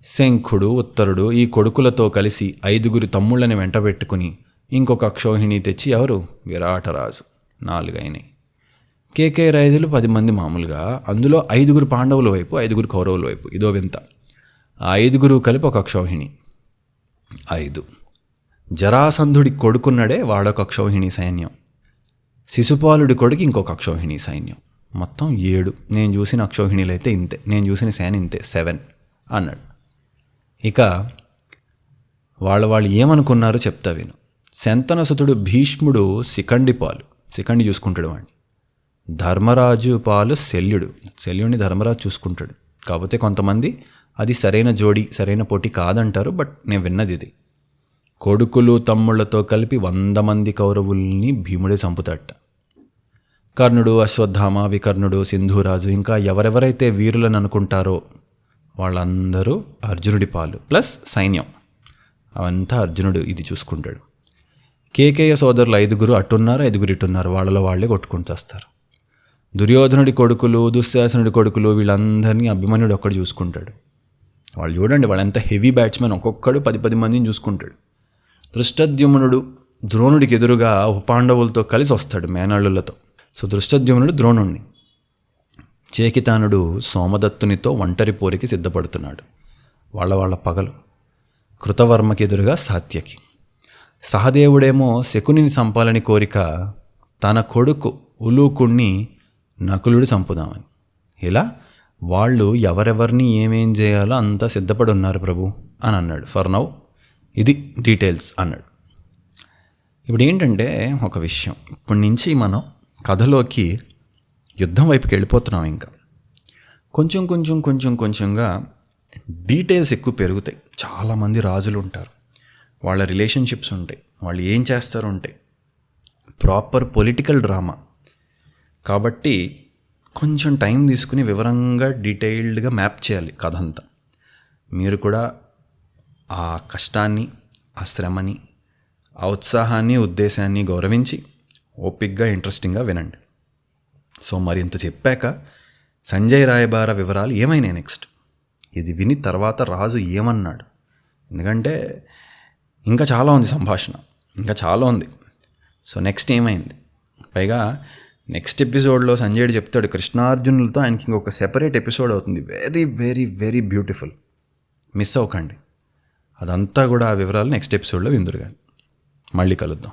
శంఖుడు, ఉత్తరుడు ఈ కొడుకులతో కలిసి 5 తమ్ముళ్ళని వెంటబెట్టుకుని ఇంకొక అక్షౌహిణి తెచ్చి ఎవరు? విరాటరాజు. 4 అయినాయి. కేకే రాజులు 10 మంది మామూలుగా, అందులో 5 పాండవుల వైపు, 5 కౌరవుల వైపు. ఇదో వింత. ఆ 5 కలిపి 1 అక్షౌహిణి. 5. జరాసంధుడి కొడుకున్నాడే, వాడొక అక్షౌహిణి సైన్యం. శిశుపాలుడి కొడుకు ఇంకొక అక్షౌహిణి సైన్యం. మొత్తం 7. నేను చూసిన అక్షౌహిణీలు అయితే ఇంతే, నేను చూసిన సేన ఇంతే, 7 అన్నాడు. ఇక వాళ్ళు ఏమనుకున్నారో చెప్తా విను. శంతనసుతుడు భీష్ముడు శిఖండి చూసుకుంటాడు వాడిని. ధర్మరాజు పాలు శల్యుడిని ధర్మరాజు చూసుకుంటాడు. కాకపోతే కొంతమంది అది సరైన జోడి, సరైన పోటీ కాదంటారు. బట్ నేను విన్నది ఇది. కొడుకులు తమ్ముళ్లతో కలిపి 100 మంది కౌరవుల్ని భీముడే చంపుతాడట. కర్ణుడు, అశ్వత్థామ, వికర్ణుడు, సింధురాజు ఇంకా ఎవరెవరైతే వీరులను అనుకుంటారో వాళ్ళందరూ అర్జునుడి పాలు ప్లస్ సైన్యం. అవంతా అర్జునుడు ఇది చూసుకుంటాడు. కేకేయ సోదరులు 5 అట్టున్నారు, 5 ఇట్టున్నారు. వాళ్ళలో వాళ్ళే కొట్టుకుని చేస్తారు. దుర్యోధనుడి కొడుకులు, దుశ్శాసనుడి కొడుకులు వీళ్ళందరినీ అభిమన్యుడు ఒక్కడు చూసుకుంటాడు. వాళ్ళు చూడండి, వాళ్ళంతా హెవీ బ్యాట్స్మెన్. ఒక్కొక్కడు 10 మందిని చూసుకుంటాడు. దృష్టద్యుమ్నుడు ద్రోణుడికి ఎదురుగా పాండవులతో కలిసి వస్తాడు మేనళ్ళులతో. సో దృష్టద్యుమ్నుడు ద్రోణుణ్ణి, చేకితానుడు సోమదత్తునితో ఒంటరి పోరికి సిద్ధపడుతున్నాడు. వాళ్ళ పగలు. కృతవర్మకి ఎదురుగా సాత్యకి. సహదేవుడేమో శకునిని చంపాలని కోరిక, తన కొడుకు ఉలూకుణ్ణి నకులుడు చంపుదామని. ఇలా వాళ్ళు ఎవరెవరిని ఏమేం చేయాలో అంతా సిద్ధపడి ఉన్నారు ప్రభు అని అన్నాడు. ఫర్ నౌ ఇది డీటెయిల్స్ అన్నాడు. ఇప్పుడు ఏంటంటే ఒక విషయం, ఇప్పటి నుంచి మనం కథలోకి యుద్ధం వైపుకి వెళ్ళిపోతున్నాం. ఇంకా కొంచెంగా డీటెయిల్స్ ఎక్కువ పెరుగుతాయి. చాలామంది రాజులు ఉంటారు, వాళ్ళ రిలేషన్షిప్స్ ఉంటాయి, వాళ్ళు ఏం చేస్తారో ఉంటాయి. ప్రాపర్ పొలిటికల్ డ్రామా కాబట్టి కొంచెం టైం తీసుకుని వివరంగా డీటెయిల్డ్గా మ్యాప్ చేయాలి కథ అంతా. మీరు కూడా ఆ కష్టాన్ని, ఆ శ్రమని, ఆ ఉత్సాహాన్ని, ఉద్దేశాన్ని గౌరవించి ఓపిక్గా ఇంట్రెస్టింగ్గా వినండి. సో మరింత చెప్పాక సంజయ్ రాయబార వివరాలు ఏమైనాయి నెక్స్ట్, ఇది విని తర్వాత రాజు ఏమన్నాడు, ఎందుకంటే ఇంకా చాలా ఉంది సంభాషణ, ఇంకా చాలా ఉంది. సో నెక్స్ట్ ఏమైంది, పైగా నెక్స్ట్ ఎపిసోడ్లో సంజయుడు చెప్తాడు కృష్ణార్జునులతో ఆయనకి ఇంకొక సెపరేట్ ఎపిసోడ్ అవుతుంది, very very very beautiful, miss అవ్వకండి. అదంతా కూడా ఆ వివరాలు నెక్స్ట్ ఎపిసోడ్లో విందురు. కానీ మళ్ళీ కలుద్దాం.